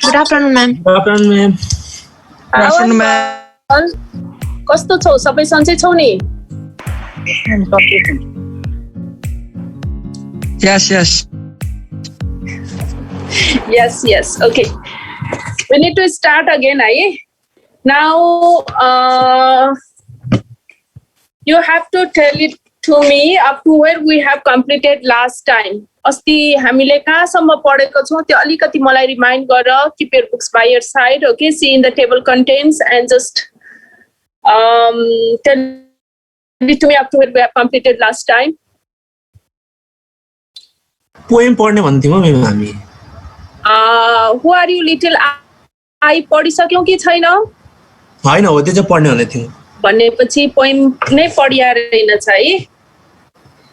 Good afternoon, ma'am. Good afternoon, ma'am. Good afternoon, ma'am. कस्तो छौ सबै सन्चै छौ नि Yes. Yes. Okay. We need to start again, Now, you have to tell it to me up to where we have completed last time. अस्ति हामीले कहाँसम्म पढेको छौं त्यो अलिकति मलाई रिमाइन्ड गर. Keep your books by your side. Okay, see in the table contents and just tell it to me up to where we have completed last time. Poem पढ्ने भन्थ्यौ मैम हामी. Who are you little I पढिसक्यौ कि छैन? हैन हो त्यो चाहिँ पढ्ने भने थियो. भनेपछि पोएम नै पढिया रहेनछ है.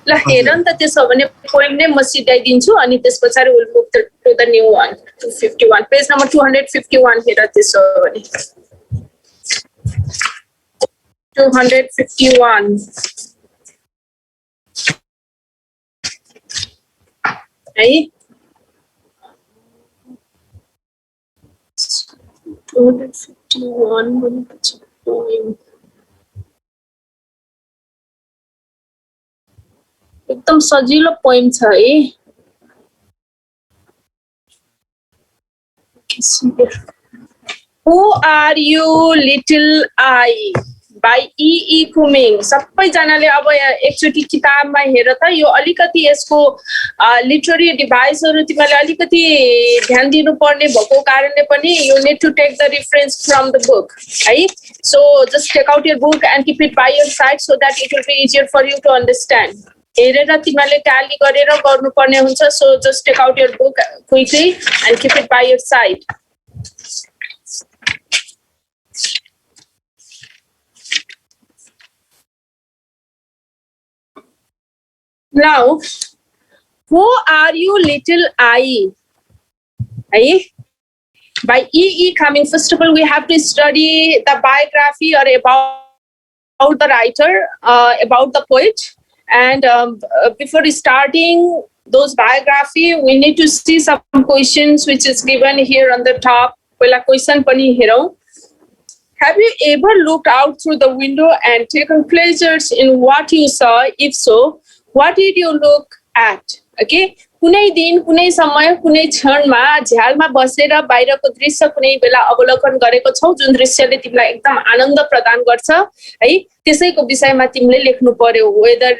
ल हेर नि त त्यसो भने पोएम नै म सिधाइदिन्छु अनि त्यसपछि will move to the new one 251 page number 251 हेर त्यसो भने 251 है 251 भनेपछि पोएम एकदम सजिलो पोएम छ है. Who are you little I by E. Cumming. सबैजनाले अब एकचोटि किताबमा हेर त यो अलिकति यसको लिटरेरी डिभाइसहरु तिमीले अलिकति ध्यान दिनुपर्ने भएको कारणले पनि you need to take the reference from the book है. So just take out your book and keep it by your side so that it will be easier for you to understand. हेरेर तिमीले tally गरेर गर्नुपर्ने हुन्छ. So just take out your book quickly and keep it by your side. Now, who are you little I? By E. Cumming. First of all, we have to study the biography or about the writer, about the poet. And before starting those biography, we need to see some questions which is given here on the top. Question pani herau. Have you ever looked out through the window and taken pleasures in what you saw? If so, what did you look at? Okay. कुनै दिन कुनै समय कुनै क्षणमा झ्यालमा बसेर बाहिरको दृश्य कुनै बेला अवलोकन गरेको छौ जुन दृश्यले तिमीलाई एकदम आनन्द प्रदान गर्छ है. त्यसैको विषयमा तिमीले लेख्नु पर्यो. Whether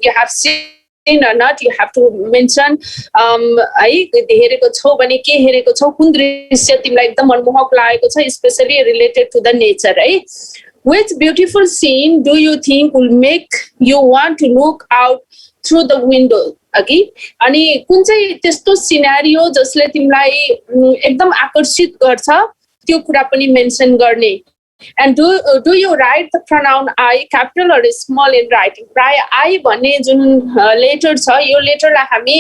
you have seen or not, you have to mention है हेरेको छौ भने के हेरेको छौ, कुन दृश्य तिमीलाई एकदम मनमोहक लागेको छ, especially related to the nature है. Which beautiful scene do you think will make you want to look out through the window? Okay, अनि कुन चाहिँ त्यस्तो सिनेरियो जसले तिमीलाई एकदम आकर्षित गर्छ त्यो कुरा पनि मेन्सन गर्ने. And do you write the pronoun I capital or small in writing? प्राय I भन्ने जुन लेटर छ यो लेटरलाई हामी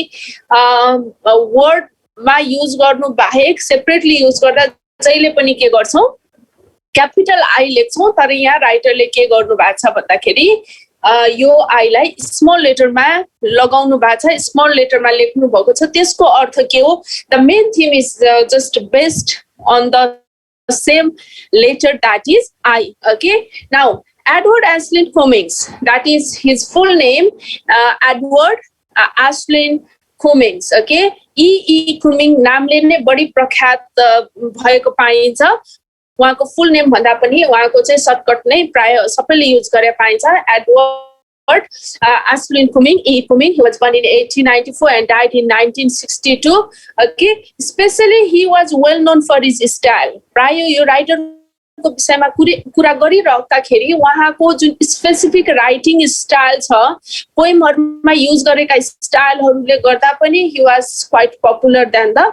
वर्ड मा युज गर्नु बाहेक सेपरेटली युज गर्दा जहिले पनि के गर्छौं क्यापिटल I लेख्छौं. तर यहाँ राइटरले के गर्नु भएको छ भन्दाखेरि यो आईलाई स्मल लेटरमा लगाउनु भएको छ, स्मल लेटरमा लेख्नु भएको छ. त्यसको अर्थ के हो? The main theme is just based on the same letter, that is I. Okay. Now, Edward Ashlyn Cummings, that is his full name, Edward Ashlyn Cummings. Okay. E. Cumming नामले नै बढी प्रख्यात भएको पाइन्छ. उहाँको फुल नेम भन्दा पनि उहाँको चाहिँ सर्टकट नै प्राय सबैले युज गरे पाइन्छ. Edward Ashlyn Cumming, E. Cumming. He was born in 1894 and died in 1962. Okay, especially he was well known for his style. प्राय यो राइटर को विषयमा कुरा गरिरहँदाखेरि उहाँको जुन स्पेसिफिक राइटिङ स्टाइल छ पोएमहरुमा युज गरेका स्टाइलहरुले गर्दा पनि he was quite popular than the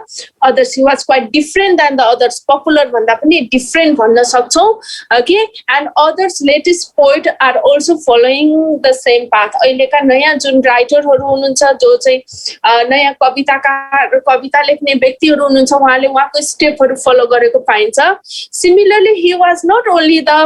others. He was quite different than the others. Popular भन्दा पनि different भन्न सक्छौं. Okay, and others latest poet are also following the same path. अहिलेका नयाँ जुन राइटरहरु हुनुहुन्छ जो चाहिँ नयाँ कविता लेख्ने व्यक्तिहरु हुनुहुन्छ उहाँले उहाँको स्टेपहरु फलो गरेको पाइन्छ. Similarly, he was not only the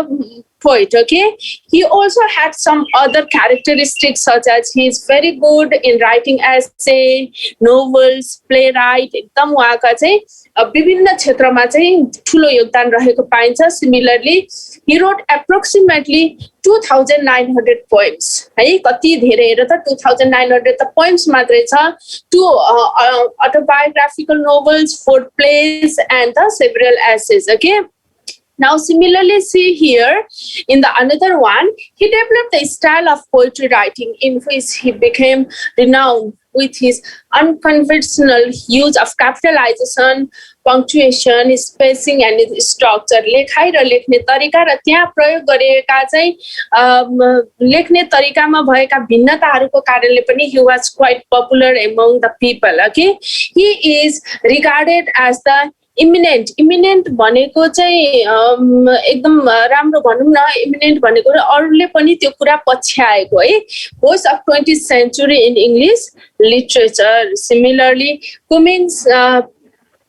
poet, okay, he also had some other characteristics such as he is very good in writing essay, novels, playwright. एकदम उहाँका चाहिँ विभिन्न क्षेत्रमा चाहिँ ठुलो योगदान रहेको पाइन्छ. Similarly he wrote approximately 2900 poems है. कति धेरै हेर त 2900 त poems मात्रै छ. 2 autobiographical novels, 4 plays and several essays. Okay. Now similarly see here in the another one, he developed a style of poetry writing in which he became renowned with his unconventional use of capitalization, punctuation, spacing and structure. लेखाइ र लेख्ने तरिका र त्यहाँ प्रयोग गरिएका चाहिँ लेख्ने तरिकामा भएका भिन्नताहरूको कारणले पनि he was quite popular among the people. Okay, he is regarded as the eminent. Eminent भनेको चाहिँ एकदम राम्रो भनौँ न. इमिनेन्ट भनेको अरूले पनि त्यो कुरा पछ्याएको है. voice of 20th century in English literature. Similarly, Cummings'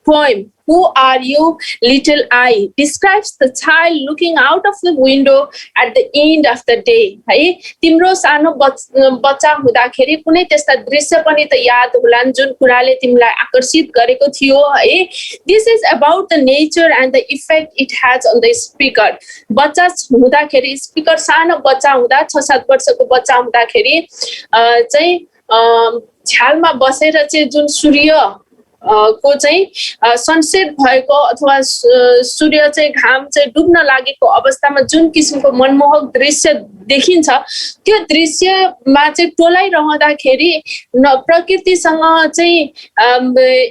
poem Who Are You Little I describes the child looking out of the window at the end of the day है. तिम्रो सानो बच्चा हुँदाखेरि कुनै त्यस्ता दृश्य पनि त याद होलान् जुन कुराले तिमीलाई आकर्षित गरेको थियो है. This is about the nature and the effect it has on the speaker. बच्चा हुँदाखेरि स्पिकर सानो बच्चा हुँदा 6-7 वर्षको बच्चा हुँदाखेरि चाहिँ झ्यालमा बसेर चाहिँ जुन सूर्य को चाहिँ सनसेट भएको अथवा सूर्य चाहिँ घाम चाहिँ डुब्न लागेको अवस्थामा जुन किसिमको मनमोहक दृश्य देखिन्छ त्यो दृश्यमा चाहिँ टोलाइरहँदाखेरि प्रकृतिसँग चाहिँ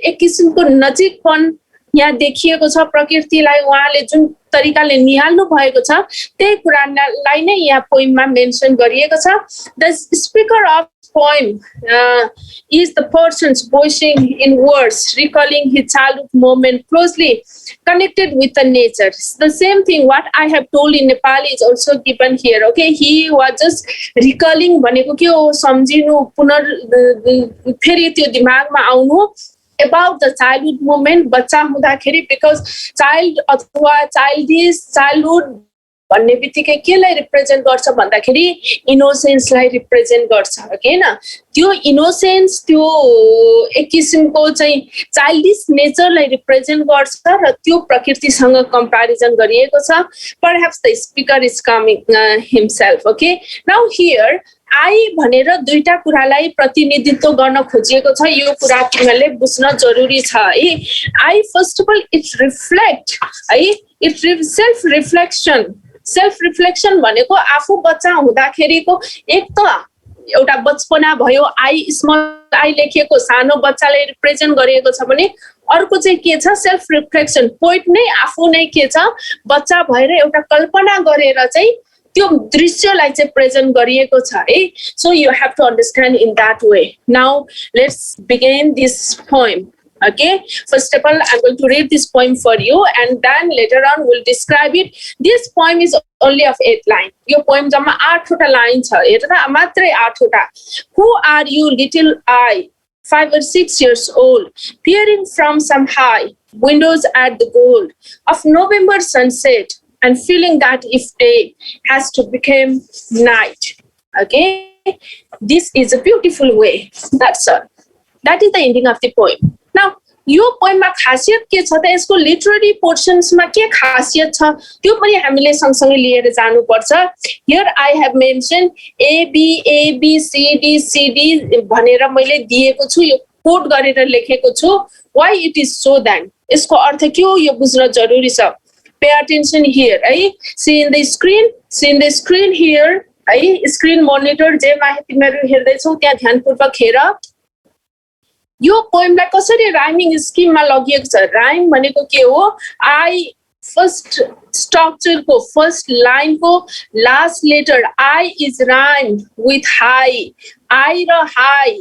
एक किसिमको नजिकपन यहाँ देखिएको छ. प्रकृतिलाई उहाँले जुन तरिकाले निहाल्नु भएको छ त्यही कुरालाई नै यहाँ पोइममा मेन्सन गरिएको छ. The speaker of poem is the person's voicing in words, recalling his childhood moment closely connected with the nature. The same thing what I have told in Nepal is also given here. Okay, he was just recalling भनेको के हो सम्झिनु फेरि त्यो दिमागमा आउनु about the childhood moment बच्चा हुँदाखेरि because child अथवा childhood भन्ने बित्तिकै केलाई रिप्रेजेन्ट गर्छ भन्दाखेरि इनोसेन्सलाई रिप्रेजेन्ट गर्छ हैन. त्यो इनोसेन्स त्यो एक किसिमको चाहिँ चाइल्डिश नेचरलाई रिप्रेजेन्ट गर्छ र त्यो प्रकृतिसँग कम्प्यारिजन गरिएको छ. Perhaps the speaker is coming himself. Okay, now here I भनेर दुईटा कुरालाई प्रतिनिधित्व गर्न खोजिएको छ. यो कुरा तिमीले बुझ्न जरुरी छ है. I first of all it reflect है. इट सेल्फ रिफ्लेक्सन भनेको आफू बच्चा हुँदाखेरिको एक त एउटा बचपना भयो. आई स्मल आई लेखिएको सानो बच्चाले रिप्रेजेन्ट गरिएको छ भने अर्को चाहिँ के छ सेल्फ रिफ्लेक्सन. पोइट नै आफू नै के छ बच्चा भएर एउटा कल्पना गरेर चाहिँ त्यो दृश्यलाई चाहिँ प्रेजेन्ट गरिएको छ है. So you have to understand in that way. Now let's begin this poem. Okay, first of all I'm going to read this poem for you and then later on we'll describe it. This poem is only of 8 lines. Your poem jama 8 वटा line छ. हेर्दा मात्रै 8 वटा. Who are you little I, 5 or 6 years old, peering from some high windows at the gold of November sunset and feeling that if day has to become night. Okay, this is a beautiful way. That's all. That is the ending of the poem. Now यो पोइममा खासियत के छ त यसको literary पोर्सन्समा के खासियत छ त्यो पनि हामीले सँगसँगै लिएर जानुपर्छ. Here I have mention ABCD भनेर मैले दिएको छु. यो कोड गरेर लेखेको छु. Why it is so then यसको अर्थ के हो यो बुझ्न जरुरी छ. पे अटेन्सन हियर है. See in the screen here है. स्क्रिन मोनिटर जेमा तिमीहरू हेर्दैछौ त्यहाँ ध्यानपूर्वक हेर. यो पोइमलाई कसरी राइमिङ स्किममा लगिएको छ. राइम भनेको के हो आई फर्स्ट स्ट्रक्चरको फर्स्ट लाइनको last letter I is rhyme with high. I र हाई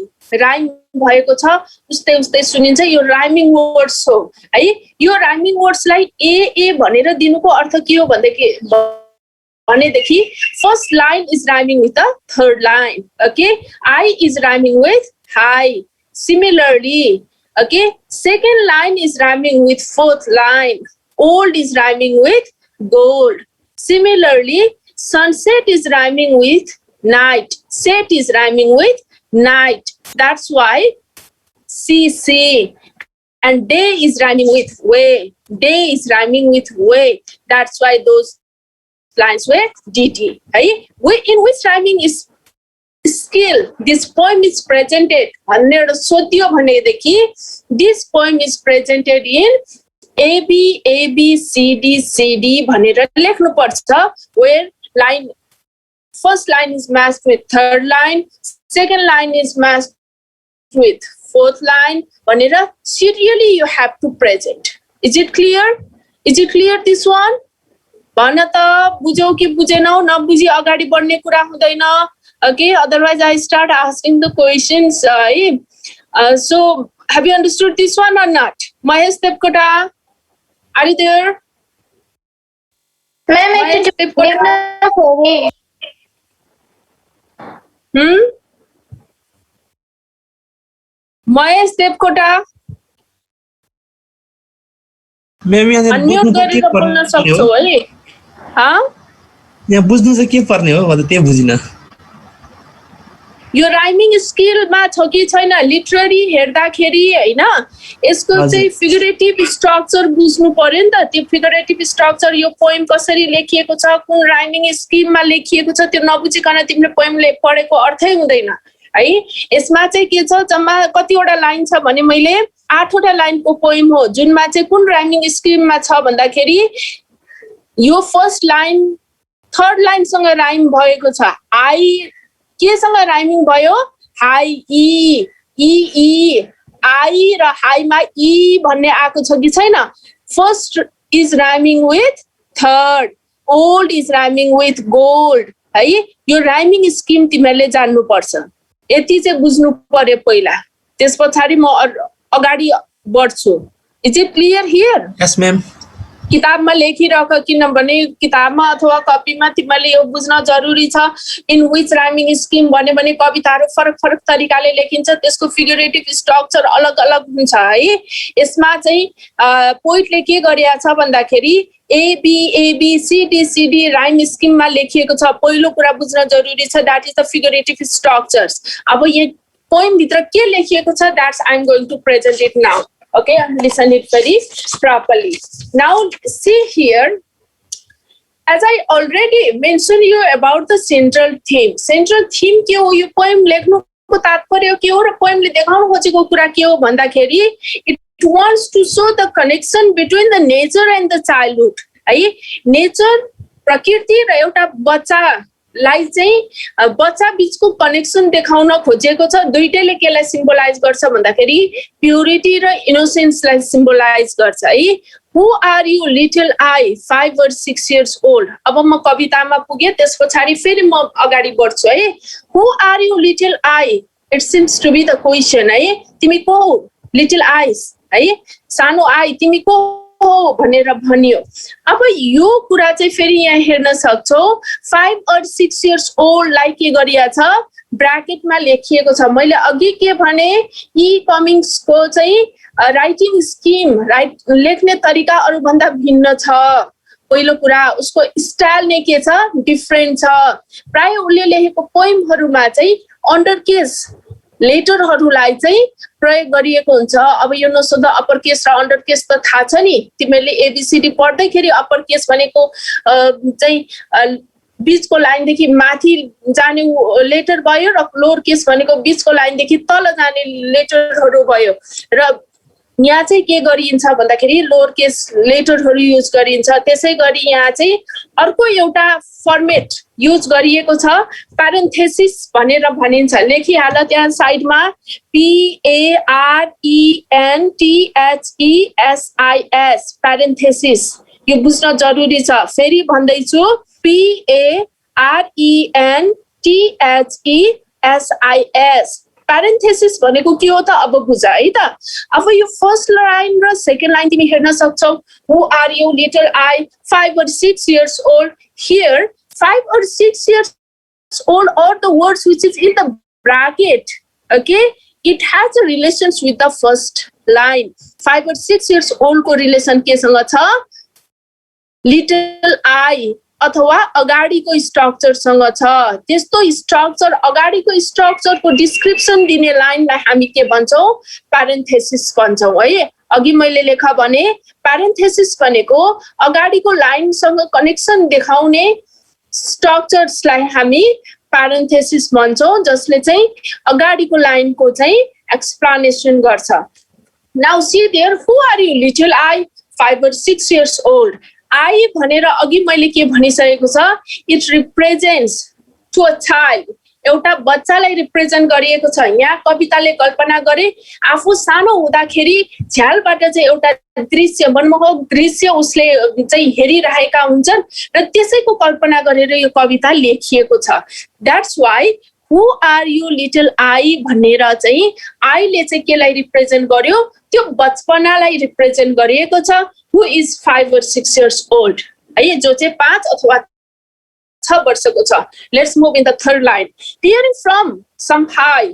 राइम भएको छ उस्तै उस्तै सुनिन्छ. यो राइमिङ वर्ड्स हो है. यो राइमिङ वर्ड्सलाई ए भनेर दिनुको अर्थ के हो भनेदेखि first line is rhyming with the third line. Okay, I is rhyming with high. Similarly, okay, second line is rhyming with fourth line. Old is rhyming with gold. Similarly, sunset is rhyming with night. Set is rhyming with night. That's why CC and day is rhyming with way. Day is rhyming with way. That's why those lines were DT. Right? In which rhyming is skill this poem is presented? This poem is presented in A B C D C D भनेर लेख्नु पर्छ, where line first line is matched with third line, second line is matched with fourth line भनेर serially you have to present. Is it clear? Is it clear this one? भन त बुझ्यौ कि बुझेनौ? नबुझी अगाडि बढ्ने कुरा हुँदैन. Okay, otherwise I start asking the questions. So have you understood this one or not? Mahesh Devkota, are you there? Mahesh Devkota. Mahesh Devkota. Unmute गरेर बोल्न सक्छौ है? यहाँ बुझ्नु चाहिँ के पर्ने हो? म त त्यही बुझिन. यो राइमिङ स्किलमा छ कि छैन? लिटरेरी हेर्दाखेरि हैन, यसको चाहिँ फिगरेटिभ स्ट्रक्चर बुझ्नु पर्यो नि त. त्यो फिगरेटिभ स्ट्रक्चर, यो पोएम कसरी लेखिएको छ, कुन राइमिङ स्किममा लेखिएको छ, त्यो नबुझिकन तिमीले पोएमले पढेको अर्थै हुँदैन है. यसमा चाहिँ के छ, जम्मा कतिवटा लाइन छ भने मैले 8 वटा लाइनको पोएम हो, जुनमा चाहिँ कुन राइमिङ स्किममा छ भन्दाखेरि यो फर्स्ट लाइन थर्ड लाइनसँग राइम भएको छ. आई केसँग राइमिङ भयो? High E E E. I र हाईमा ई भन्ने आएको छ कि छैन? First is rhyming with third, old is rhyming with gold है. यो राइमिङ स्किम तिमीहरूले जान्नु पर्छ. यति चाहिँ बुझ्नु पर्यो पहिला, त्यस पछाडि म अगाडि बढ्छु. Is it clear here? Yes ma'am. किताबमा लेखिरक, किनभने किताबमा अथवा कपीमा तिमीले यो बुझ्न जरुरी छ. इन विच राइमिङ स्किम भने कविताहरू फरक फरक तरिकाले लेखिन्छ, त्यसको फिगरेटिभ स्ट्रक्चर अलग अलग हुन्छ है. यसमा चाहिँ पोइटले के गरेको छ भन्दाखेरि एबी सिडी राइम स्किममा लेखिएको छ. पहिलो कुरा बुझ्न जरुरी छ, that is the figurative structures. अब यो पोइम भित्र के लेखिएको छ, that's I am going to present it now. Okay, listen it very properly. Now see here, as I already mentioned you about the central theme. Central theme के हो? यो poem लेख्नुको तात्पर्य के हो र पोएमले देखाउन खोजेको कुरा के हो भन्दाखेरि it wants to show the connection between the nature and the childhood. है, नेचर प्रकृति र एउटा बच्चालाई चाहिँ बच्चा बीचको कनेक्सन देखाउन खोजेको छ. दुईटैले केलाई सिम्बलाइज गर्छ भन्दाखेरि प्युरिटी र इनोसेन्सलाई सिम्बलाइज गर्छ है. Who are you little I 5 or 6 years old. अब म कवितामा पुगे, त्यस पछाडि फेरि म अगाडि बढ्छु है. Who are you little I? It seems to be the question है. तिमी को हो? लिटल आइज है, सानो आई, तिमी को हो भनेर भनियो. अब यो कुरा चाहिँ फेरि यहाँ हेर्न सक्छौ. 5 or 6 years old लाई के गरिया छ, ब्राकेटमा लेखिएको छ. मैले अघि के भने, ई कमिङ्सको चाहिँ राइटिङ स्किम, लेख्ने तरिका अरूभन्दा भिन्न छ. पहिलो कुरा, उसको स्टाइल नै के छ, डिफरेन्ट छ. प्राय उसले लेखेको पोइमहरूमा चाहिँ अन्डर केस लेटरहरूलाई चाहिँ प्रयोग गरिएको हुन्छ. अब यो नसोध अप्पर केस र अन्डर केस त थाहा छ नि, तिमीले एबीसीडी पढ्दैखेरि अप्पर केस भनेको चाहिँ बीचको लाइनदेखि माथि जाने लेटर भयो र लोअर केस भनेको बीचको लाइनदेखि तल जाने लेटरहरू भयो. र यहाँ चाहिँ के गरिन्छ भन्दाखेरि लोअर केस लेटरहरू युज गरिन्छ. त्यसै गरी यहाँ चाहिँ अर्को एउटा फर्मेट युज गरिएको छ, प्यारेन्थेसिस भनेर भनिन्छ. लेखिहाल त्यहाँ साइडमा PARENTHESIS, प्यारेन्थेसिस. यो बुझ्न जरुरी छ. फेरि भन्दैछु, PARENTHESIS. प्यारेन्थेसिस भनेको के हो त? अब बुझ है त. अब यो फर्स्ट लाइन र सेकेन्ड लाइन तिमी हेर्न सक्छौ. Who are you little I 5 or 6 years old. Here 5 or 6 years old are the words which is in the bracket. Okay, it has a relations with the first line. 5 or 6 years old को relation केसँग छ? Little I अथवा अगाडिको स्ट्रक्चरसँग छ त्यस्तो structure अगाडिको स्ट्रक्चरको description दिने लाइनलाई हामी के भन्छौँ प्यारेन्थेसिस भन्छौँ है अघि मैले लेखा भने प्यारेन्थेसिस भनेको अगाडिको लाइनसँग कनेक्सन देखाउने स्ट्रक्चर्सलाई हामी प्यारेन्थेसिस भन्छौँ जसले चाहिँ अगाडिको लाइनको चाहिँ एक्सप्लेनेसन गर्छ now see there who are you little I 5 or 6 years old I भनेर अघि मैले के भनिसकेको छ it represents to a child एउटा बच्चालाई रिप्रेजेन्ट गरिएको छ यहाँ कविताले कल्पना गरे आफू सानो हुँदाखेरि झ्यालबाट चाहिँ एउटा दृश्य मनमोहक दृश्य उसले चाहिँ हेरिरहेका हुन्छन् र त्यसैको कल्पना गरेर यो कविता लेखिएको छ that's why who are you little I भनेर चाहिँ आईले चाहिँ केलाई रिप्रेजेन्ट गर्यो त्यो बचपनालाई रिप्रेजेन्ट गरिएको छ हु इज 5 or 6 years old है जो चाहिँ 5 अथवा 6 वर्षको छ let's move in the third line peering from some high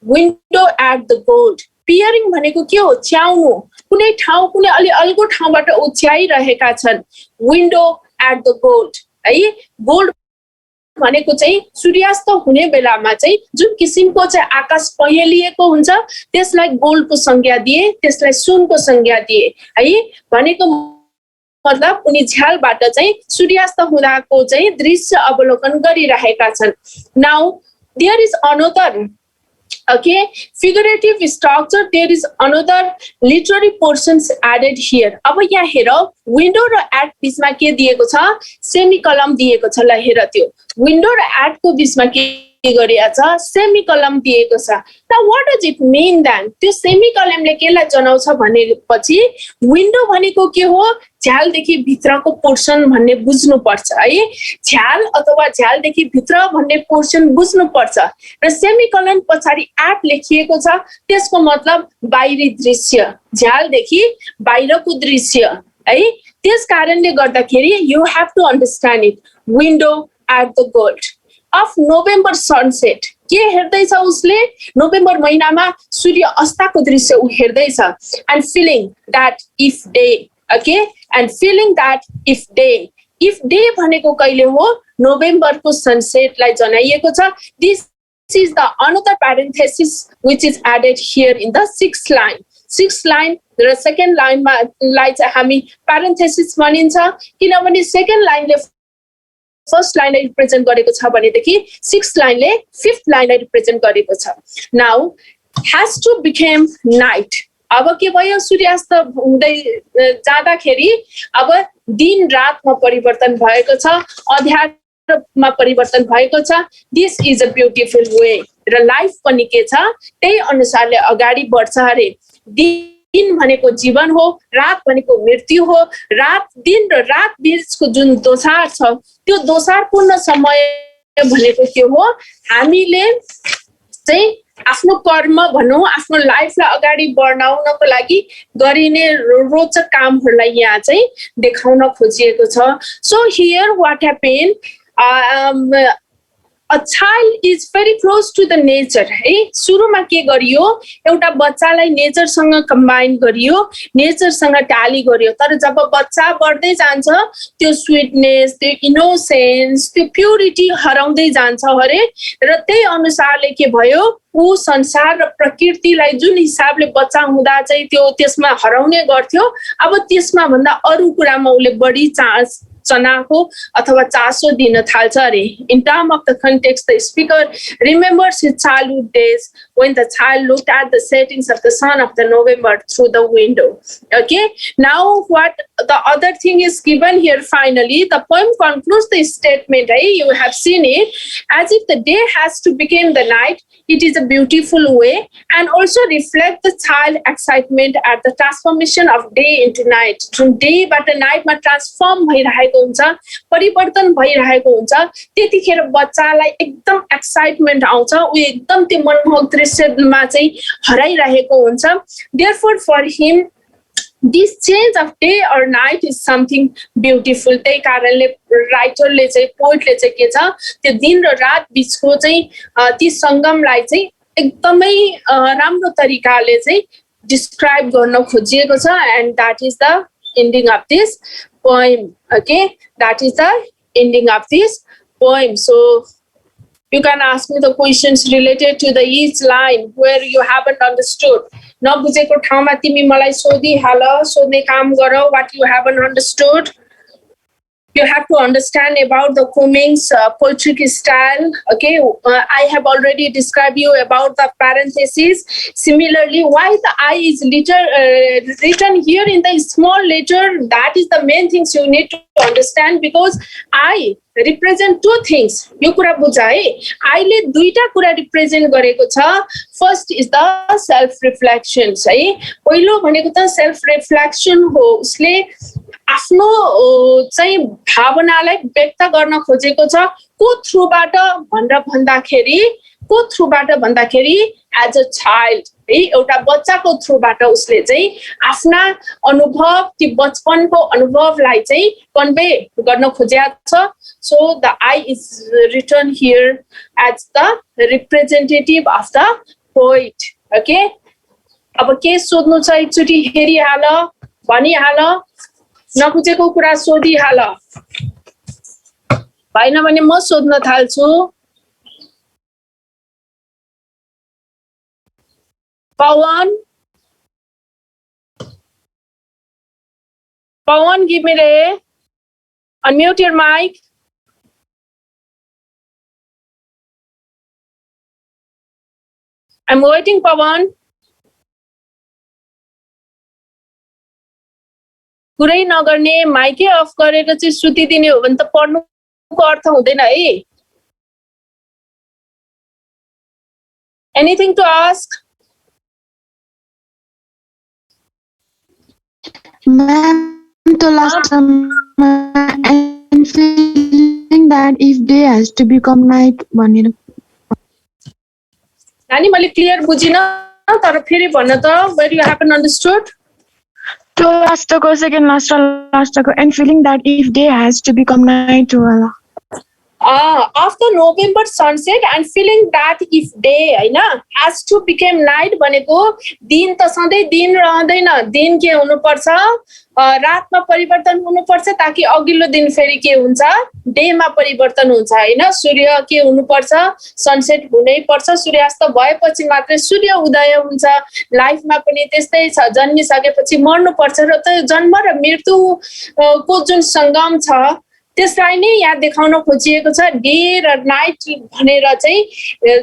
window at the gold peering भनेको के हो च्याउनु कुनै ठाउँ कुनै अलि अल्गो ठाउँबाट उच्याइरहेका छन् विन्डो एट द गोल्ड है गोल्ड भनेको चाहिँ सूर्यास्त हुने बेलामा चाहिँ जुन किसिमको चाहिँ आकाश पहेलिएको हुन्छ त्यसलाई गोल्डको संज्ञा दिए त्यसलाई सुनको संज्ञा दिए है भनेको मतलब उनी झ्यालबाट चाहिँ सूर्यास्त हुँदाको चाहिँ दृश्य अवलोकन गरिरहेका छन् now there is another okay figurative structure there is another literary portions added here अब यहाँ हेर विन्डो र एट बीचमा के दिएको छ सेमिकलम दिएको छ ल हेर त्यो विन्डो र एट को बीचमा के गरिएको छ सेमिकलम दिएको छ now what does it mean then त्यो सेमिकलमले केलाई जनाउँछ भनेपछि विन्डो भनेको के हो झ्यालदेखि भित्रको पोर्सन भन्ने बुझ्नु पर्छ है झ्याल अथवा झ्यालदेखि भित्र भन्ने पोर्सन बुझ्नु पर्छ र सेमिकलन पछाडि एट लेखिएको छ त्यसको मतलब बाहिरी दृश्य झ्यालदेखि बाहिरको दृश्य है त्यस कारणले गर्दाखेरि you have to understand it window at the gold of November sunset के हेर्दैछ उसले नोभेम्बर महिनामा सूर्य अस्ताको दृश्य उ हेर्दैछ and feeling that if day okay and feeling that if day भनेको कहिले हो नोभेम्बरको सनसेटलाई जनाइएको छ this is the another parenthesis which is added here in the 6th line र सेकेन्ड लाइनमा लाई चाहिँ हामी प्यारेन्थेसिस भनिन्छ किनभने सेकेन्ड लाइनले फर्स्ट लाइनलाई रिप्रेजेन्ट गरेको छ भनेदेखि 6th लाइनले 5th लाइनलाई रिप्रेजेन्ट गरेको छ now has to became night अब के भयो सूर्यास्त हुँदै जाँदाखेरि अब दिन रातमा परिवर्तन भएको छ अँध्यारोमा परिवर्तन भएको छ this is a beautiful way र लाइफ पनि के छ त्यही अनुसारले अगाडि बढ्छ अरे दिन भनेको जीवन हो रात भनेको मृत्यु हो दिन र रात बीचको जुन दोसार छ त्यो दोसारपूर्ण समय भनेको के हो हामीले चाहिँ आफ्नो कर्म भनौँ आफ्नो लाइफलाई अगाडि बढाउनको लागि गरिने रोचक कामहरूलाई यहाँ चाहिँ देखाउन खोजिएको छ so here what happen A child is very close to the nature है सुरुमा के गरियो एउटा बच्चालाई नेचरसँग कम्बाइन गरियो नेचरसँग ट्याली गरियो तर जब बच्चा बढ्दै जान्छ त्यो स्वीटनेस त्यो इनोसेन्स त्यो प्युरिटी हराउँदै जान्छ अरे र त्यही अनुसारले के भयो ऊ संसार र प्रकृतिलाई जुन हिसाबले बच्चा हुँदा चाहिँ त्यो त्यसमा हराउने गर्थ्यो अब त्यसमा भन्दा अरू कुरामा उसले बढी चनाखो अथवा चासो दिन थाल्छ अरे in term of the context the speaker remembers his childhood days when the child looked at the settings of the sun of the November through the window. Okay, now what the other thing is given here finally, the poem concludes the statement, hey, you have seen it, as if the day has to become the night. It is a beautiful way and also reflect the child excitement at the transformation of day into night. From day but night ma transform bhayiraheko huncha, परिवर्तन भइरहेको हुन्छ त्यतिखेर बच्चालाई एकदम excitement आउँछ उ एकदम त्यो मनमोहक दृश्यमा चाहिँ हराइरहेको हुन्छ therefore for him this change of day or night is something beautiful त्यही कारणले राइटरले चाहिँ पोइटले चाहिँ के छ त्यो दिन र रात बीचको चाहिँ ती संगमलाई चाहिँ एकदमै राम्रो तरिकाले चाहिँ डिस्क्राइब गर्न खोजिएको छ and that is the ending of this poem. Okay, that is the ending of this poem. So you can ask me the questions related to the each line where you haven't understood. नबुझेको ठाउँमा तिमी मलाई सोधिहाल, सोध्ने काम गर, what you haven't understood. You have to understand about the Cummings poetic style. Okay, I have already described you about the parentheses. Similarly, why the I is written here in the small letter, that is the main things you need to understand, because I represent two things. यो कुरा बुझ है, I ले दुईटा कुरा represent गरेको छ. First is the self reflections है. पहिलो भनेको त self reflection हो, उसले आफ्नो चाहिँ भावनालाई व्यक्त गर्न खोजेको छ को थ्रुबाट भन्दाखेरि एज अ चाइल्ड है, एउटा बच्चाको थ्रुबाट उसले चाहिँ आफ्ना अनुभव, ती बचपनको अनुभवलाई चाहिँ कन्भे गर्न खोजेको छ. So the I is written here as the representative of the poet. Okay, अब के सोध्नु छ एकचोटि हेरिहाल, भनिहाल, नबुझेको कुरा सोधिहाल, भएन भने म सोध्न थाल्छु. Pawan, give me the unmute your mic. I'm waiting, Pawan. कुरै नगर्ने, माइकै अफ गरेर चाहिँ श्रुति दिने हो भने त पढ्नुको अर्थ हुँदैन है. Anything to ask? Ma'am, the last time and feeling that if day has to become night, भनेर. नानी मैले क्लियर बुझिन, तर फेरि भन्न त, where you haven't understood? To last ago, second last ago, and feeling that if day has to become night, वाला. After November sunset and feeling that if day हैन has to become night भनेको दिन त सधैँ दिन रहँदैन, दिन के हुनुपर्छ, रातमा परिवर्तन हुनुपर्छ ताकि अघिल्लो दिन फेरि के हुन्छ, डेमा परिवर्तन हुन्छ हैन. सूर्य के हुनुपर्छ, सनसेट हुनै पर्छ, सूर्यास्त भएपछि मात्रै सूर्य उदय हुन्छ. लाइफमा पनि त्यस्तै छ, जन्मिसकेपछि मर्नुपर्छ र त जन्म र मृत्युको जुन सङ्गम छ त्यसलाई नै यहाँ देखाउन खोजिएको छ. डे र नाइट भनेर चाहिँ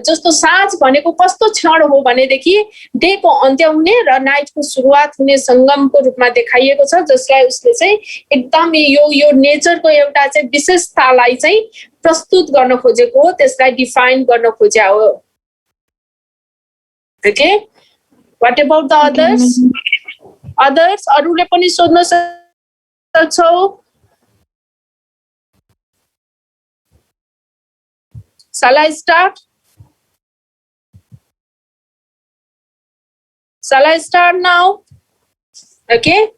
जस्तो साँझ भनेको कस्तो क्षण हो भनेदेखि डेको अन्त्य हुने र नाइटको सुरुवात हुने सङ्गमको रूपमा देखाइएको छ, जसलाई उसले चाहिँ एकदम यो नेचरको एउटा चाहिँ विशेषतालाई चाहिँ प्रस्तुत गर्न खोजेको हो, त्यसलाई डिफाइन गर्न खोजेको हो. Okay, what about the others? अरूले पनि सोध्न सक्छौ. Shall I start? Shall I start now? Okay.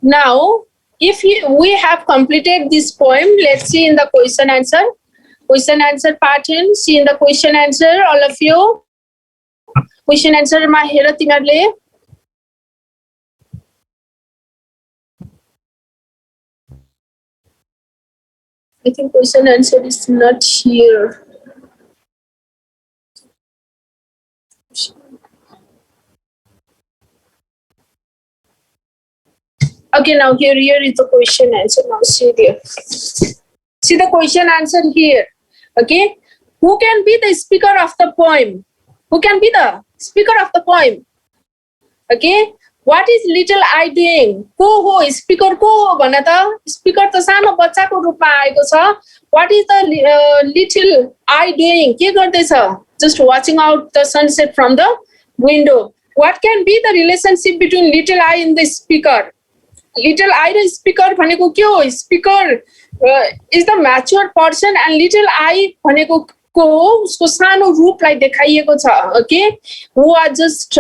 Now, if we have completed this poem, let's see in the question answer. Question answer pattern. See in the question answer, all of you. Question answer ma hera tinarle. I think question answer is not here. Okay, now here is the question answer. Now see there. See the question answer here. Okay, who can be the speaker of the poem? Who can be the speaker of the poem? Okay, what is little I doing? को हो speaker को हो भन त? Speaker त सानो बच्चाको रूपमा आएको छ. What is the little I doing? के गर्दैछ? Just watching out the sunset from the window. What can be the relationship between little I and the speaker? Little I र speaker भनेको के हो? Speaker is the mature person and little I भनेको को हो उसको सानो रूपलाई देखाइएको छ. Okay, who are just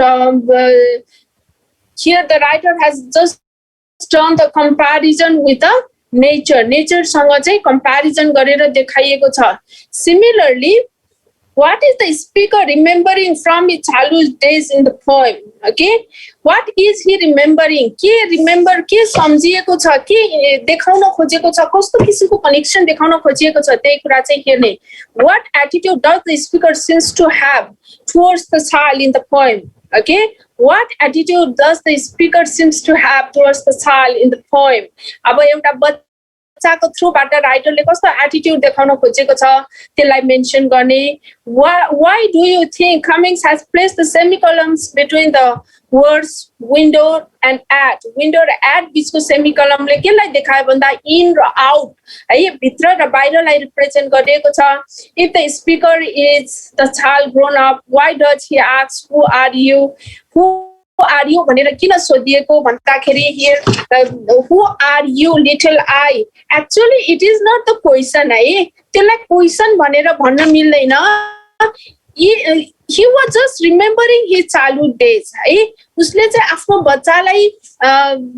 here the writer has just done the comparison with the nature सँग चाहिँ comparison गरेर देखाइएको छ. Similarly, what is the speaker remembering from his childhood days in the poem? Okay, what is he remembering? के remember के सम्झिएको छ, के देखाउन खोजेको छ, कस्तो किसिमको कनेक्सन देखाउन खोजिएको छ, त्यही कुरा चाहिँ हेर्ने. What attitude does the speaker seems to have towards the child in the poem? Okay, what attitude does the speaker seems to have towards the child in the poem? अब एउटा बच्चाको थ्रुबाट राइटरले कस्तो एटिट्युड देखाउन खोजेको छ त्यसलाई मेन्सन गर्ने. Why do you think Cummings has placed the semicolons between the words window and at? Window र at बिचको सेमिकलमले केलाई देखायो भन्दा इन र आउट है, भित्र र बाहिरलाई रिप्रेजेन्ट गरिएको छ. If the speaker is the child grown up, why does he ask who are you? Who are you भनेर किन सोधिएको भन्दाखेरि here who are you little I, actually it is not the question है, त्यसलाई question भनेर भन्न मिल्दैन. he was just remembering his childhood days है, उसले चाहिँ आफ्नो बच्चालाई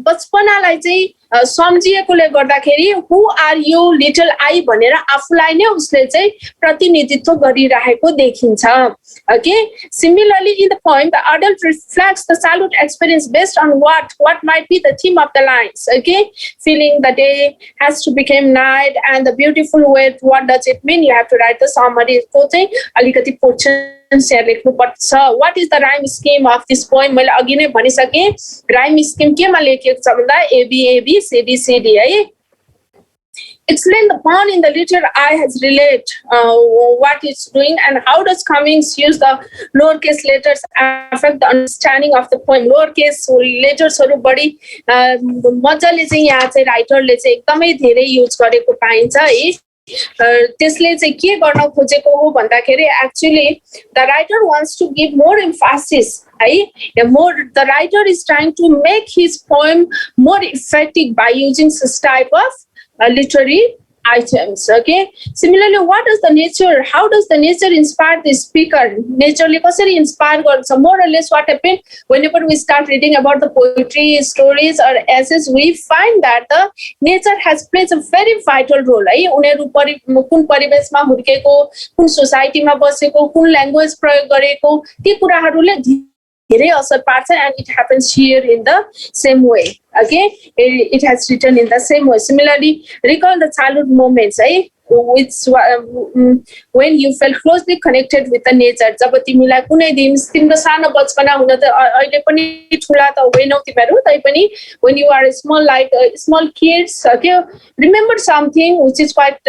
बचपनालाई चाहिँ सम्झिएकोले गर्दाखेरि who are you little I भनेर आफूलाई नै उसले चाहिँ प्रतिनिधित्व गरिरहेको देखिन्छ. Okay, similarly in the poem the adult reflects the childhood experience based on what might be the theme of the lines. Okay, feeling the day has to become night and the beautiful way, what does it mean? You have to write the summary को चाहिँ अलिकति portion share लेख्नुपर्छ. what is the rhyme scheme of this poem? मैले अघि नै भनिसके rhyme scheme केमा लेखिएको छ भन्दा ABABCDCD है. Explain the pawn in the letter I has relate what it's doing, and how does Cummings use the lowercase letters affect the understanding of the poem? Lowercase letters हरु बढी मजाले चाहिँ यहाँ चाहिँ राइटरले चाहिँ एकदमै धेरै युज गरेको पाइन्छ है. त्यसले चाहिँ के गर्न खोजेको हो भन्दाखेरि actually the writer wants to give more emphasis है, the writer is trying to make his poem more effective by using such type of literary items. Okay, similarly how does the nature inspire the speaker? Nature ले कसरी inspire गर्छ? More or less what happened whenever we start reading about the poetry, stories or essays, we find that the nature has played a very vital role है. उनीहरु कुन परिवेशमा हुर्केको, कुन सोसाइटीमा बसेको, कुन ल्याङ्ग्वेज प्रयोग गरेको, ती कुराहरुले धेरै असर पार्छ. and it happens here in the same way. Okay, it has written in the same way. Similarly, recall the childhood moments है, which when you felt closely connected with the nature. जब तिमीलाई कुनै दिन तिम्रो सानो बचपना हुन त अहिले पनि ठुला त होइनौ तिमीहरु, तै पनि when you are small like small kids, okay, remember something which is quite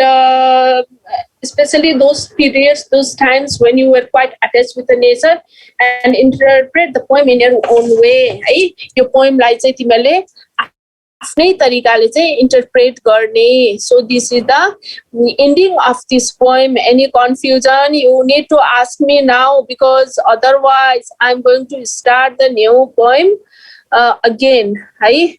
especially those periods, those times when you were quite attached with the nature, and interpret the poem in your own way है. यो पोएमलाई चाहिँ तिमीले आफ्नै तरिकाले चाहिँ interpret गर्ने. So this is the ending of this poem. Any confusion you need to ask me now, because otherwise I'm going to start the new poem again है.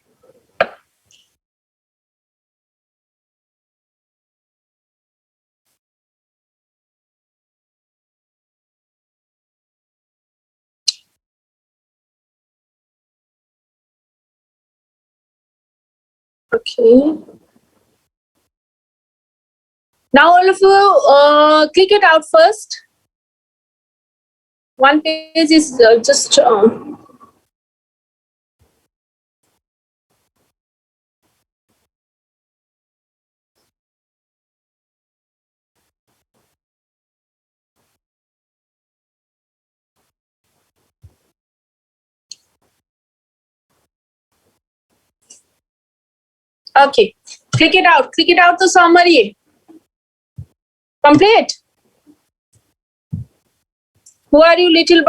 Okay. Now all of you click it out first. One page is just okay. Click it out the summary. Complete. Who are you little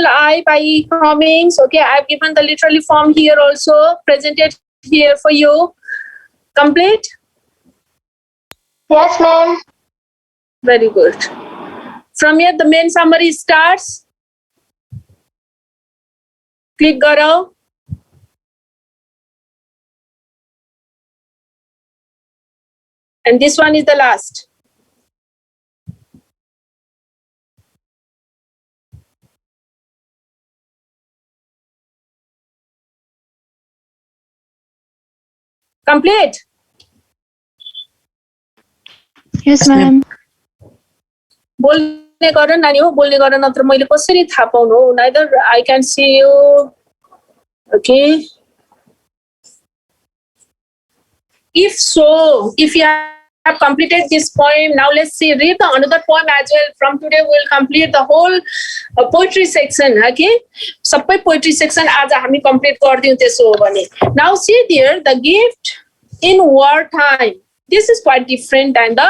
I by Cummings? Okay, I've given the literary form here also, presented here for you. Complete? Yes, ma'am. Very good. From here the main summary starts. Click garo. And this one is the last. Complete? Yes, ma'am. बोल गर नानी हो बोल्ने गर नत्र मैले कसरी थाहा पाउनु neither I can see you okay if you have completed this poem now let's see read the another poem as well from today we will complete the whole poetry section okay sabai poetry section आज हामी complete गर्दियौ त्यसो हो भने now see there the gift in war time this is quite different than the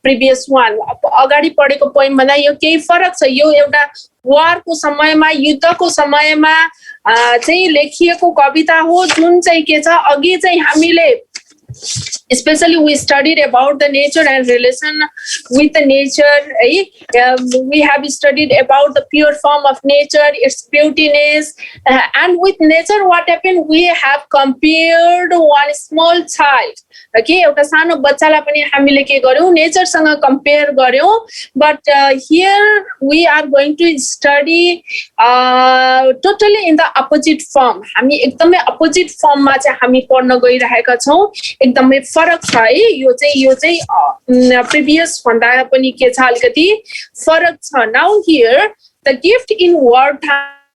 previous one अगाडि पढेको poem भन्दा यो केही फरक छ यो एउटा वार को समयमा युद्धको समयमा चाहिँ लेखिएको कविता हो जुन चाहिँ के छ अघि चाहिँ हामीले especially we studied about the nature and relation with the nature we have studied about the pure form of nature its beautiness and with nature what happened we have compared one small child okay एउटा सानो बच्चालाई पनि हामीले के गर्यौं nature सँग compare गर्यौं but here we are going to study totally in the opposite form हामी एकदमै अपोजिट फर्ममा चाहिँ हामी पढ्न गइरहेका छौं एकदमै फरक छ है यो चाहिँ प्रिभियस भन्दा पनि के छ अलिकति फरक छ now here the gift in war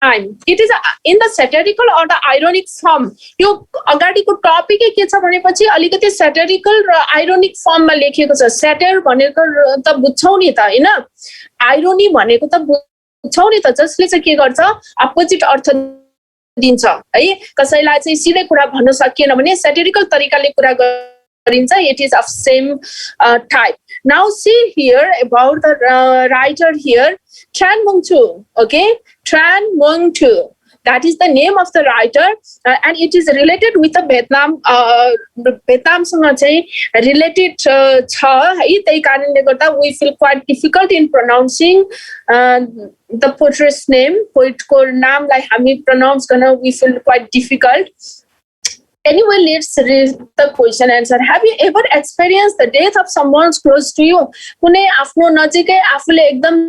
time it is in the satirical or the ironic form यो अगाडिको टपिकै के छ भनेपछि अलिकति satirical र ironic form मा लेखिएको छ satire भनेको त बुझ्छौ नि त हैन irony भनेको त बुझ्छौ नि त जसले चाहिँ के गर्छ अपोजिट अर्थ दिन्छ है कसैलाई चाहिँ सिधै कुरा भन्न सकिएन भने satirical तरिकाले कुरा गरिन्छ it is of same type now see here about the writer here Tran Mung Tu okay Tran Mung Tu that is the name of the writer and it is related with the Vietnam सँग चाहिँ related छ है त्यही कारणले गर्दा we feel quite difficult in pronouncing the poet's name poet को नामलाई हामी pronounce गर्न we feel quite difficult anyway let's read the question answer have you ever experienced the death of someone close to you कुनै आफ्नो नजिकै आफूले एकदम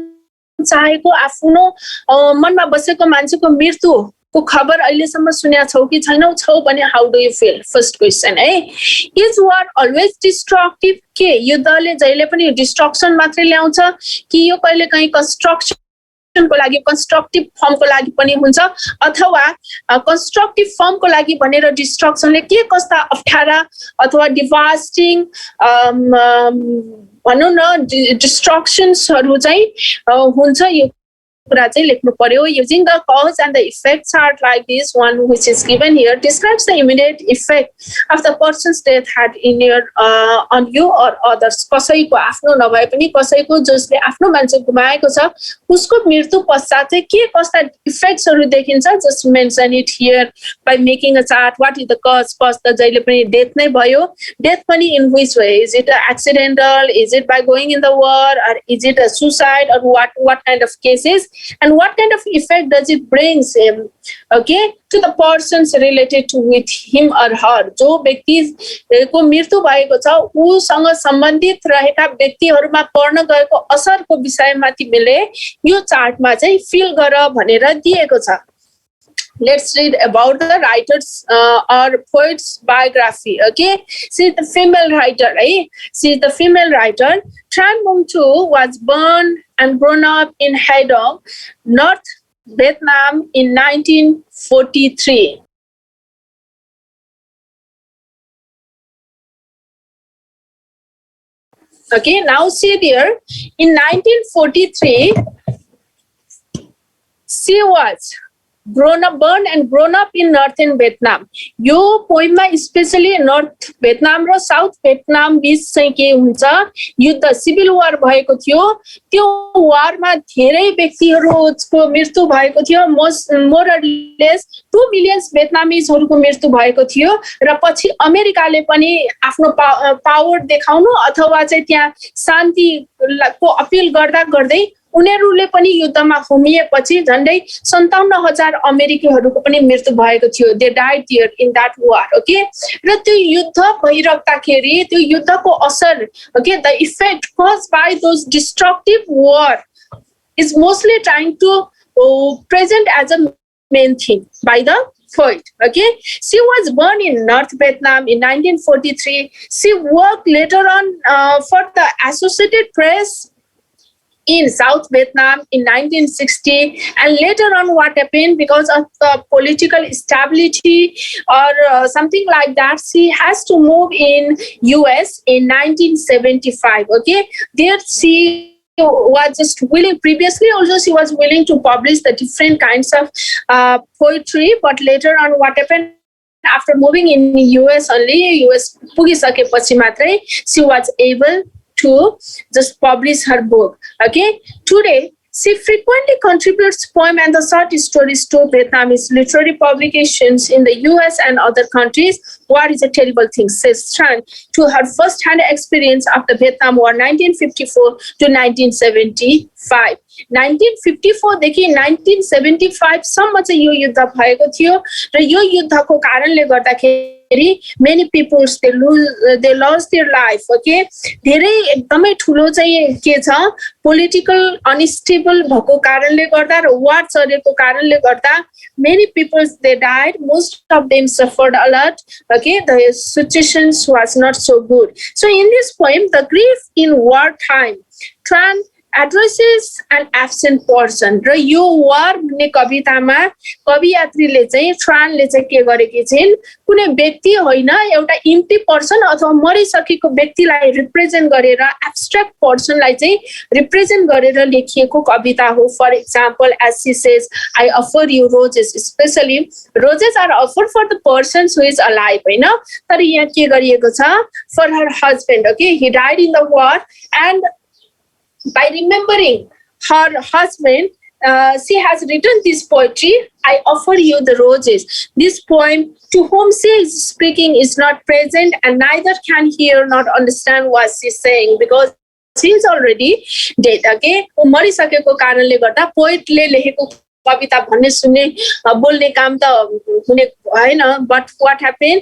चाहेको आफ्नो मनमा बसेको मान्छेको मृत्युको खबर अहिलेसम्म सुन्या छौ कि छैनौ छौ भने how do you feel first question है इज वार अलवेज डिस्ट्रक्टिभ के युद्धले जहिले पनि डिस्ट्रक्सन मात्रै ल्याउँछ कि यो कहिले काहीँ कन्स्ट्रक्सन को लागि कन्स्ट्रक्टिभ फर्मको लागि पनि हुन्छ अथवा कन्स्ट्रक्टिभ फर्मको लागि भनेर डिस्ट्रक्सनले के कस्ता अप्ठ्यारा अथवा डिभास्टिङ भनौं न डिस्ट्रक्सन्सहरु चाहिँ हुन्छ यो कुरा चाहिँ लेख्नु पर्यो using the cause and the effects are like this one which is given here describes the immediate effect of the person's death had in your on you or others कसैको आफ्नो नभए पनि कसैको जसले आफ्नो मान्छे गुमाएको छ उसको मृत्यु पश्चात चाहिँ के कस्ता इफेक्ट्सहरु देखिन्छ just mention it here by making a chart what is the cause त जहिले पनि डेथ नै भयो डेथ पनि in which way is it accidental is it by going in the war or is it a suicide or what kind of cases and what kind of effect does it brings okay to the persons related to with him or her जो व्यक्तिको मृत्यु भएको छ उसँग सम्बन्धित रहेका व्यक्तिहरुमा पर्न गएको असरको विषयमा तिमीले यो चार्टमा चाहिँ फिल गर भनेर दिएको छ Let's read about the writer's or poet's biography. Okay, she is the female writer. Right? She is the female writer. Tran Mung Tu was born and grown up in Hai Dong, North Vietnam in 1943. Okay, now see there. In 1943, she was born and grown up in northern Vietnam. यो पोइममा specially north Vietnam र south Vietnam बीच चाहिँ के हुन्छ युद्ध civil वार भएको थियो त्यो वारमा धेरै व्यक्तिहरुको मृत्यु भएको थियो मोर अर लेस 2 मिलियन भियतनामीजहरुको मृत्यु भएको थियो र पछि अमेरिकाले पनि आफ्नो पावर देखाउनु अथवा चाहिँ त्यहाँ शान्तिको अपील गर्दै उनीहरुले पनि युद्धमा होमिएपछि झन्डै 57,000 अमेरिकीहरुको पनि मृत्यु भएको थियो they died there in that war okay र त्यो युद्ध भइरहँदाखेरि त्यो युद्धको असर okay the effect caused by those destructive war is mostly trying to present as a main thing by the poet. Okay, she was born in North Vietnam in 1943. She worked later on for the Associated Press in South Vietnam in 1960, and later on what happened because of the political stability or something like that, she has to move in US in 1975. Okay, there she was just willing. Previously also she was willing to publish the different kinds of poetry, but later on what happened, after moving in US only, US पुगिसकेपछि मात्रै she was able to just publish her book. Okay, today she frequently contributes poem and the short stories to Vietnamese literary publications in the US and other countries. What is a terrible thing, says Tran, to her first-hand experience of the Vietnam War 1954 to 1975. 1954 देखि 1975 सम्म चाहिँ यो युद्ध भएको थियो र यो युद्धको कारणले गर्दाखेरि many people they lost their life. Okay, धेरै एकदमै ठुलो चाहिँ के छ, political unstable भएको कारणले गर्दा र war चलेको कारणले गर्दा many people they died, most of them suffered a lot. Okay, the situation was not so good. So in this poem, The Grief in Wartime, Tran addresses an absent person. र यो वार भन्ने कवितामा कवियात्रीले चाहिँ ट्रानले चाहिँ के गरेकी छिन्, कुनै व्यक्ति होइन, एउटा इम्प्टी पर्सन अथवा मरिसकेको व्यक्तिलाई रिप्रेजेन्ट गरेर, एब्स्ट्र्याक्ट पर्सनलाई चाहिँ रिप्रेजेन्ट गरेर लेखिएको कविता हो. For example, as she says, I offer you roses, specially roses are offer for the person who is alive, होइन, तर यहाँ के गरिएको छ, for her husband. Okay, he died in the war, and by remembering her husband, she has written this poetry, I offer you the roses. This poem, to whom she is speaking, is not present and neither can hear nor understand what she is saying because she is already dead. Okay, मरिसकेको कारणले गर्दा पोएटले लेखेको कविता भन्ने सुन्ने बोल्ने काम त हुने भएन. But what happen,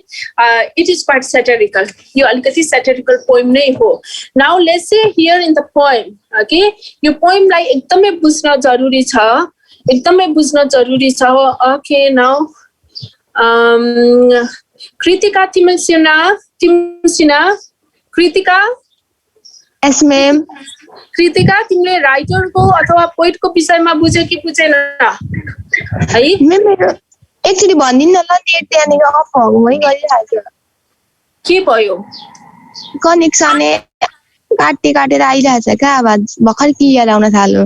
it is quite satirical. यो अलिकति सैटिरिकल पोएम नै हो. Now let's say here in the poem. Okay, यो पोएमलाई एकदमै बुझ्न जरुरी छ, एकदमै बुझ्न जरुरी छ. Okay, now Kritika Timsina Kritika. Yes ma'am. Kritika, तिमीले राइटरको अथवा पोइटको विषयमा बुझ्यो कि बुझेन है? मेरो एकचोटि भनिदिनु न ल, नेट त्यहाँनिर अफ भइ गरिरहेको. के भयो? कनेक्सनै काटेर आइरहेछ क्या, आवाज भर्खर क्लियर आउन थाल्यो.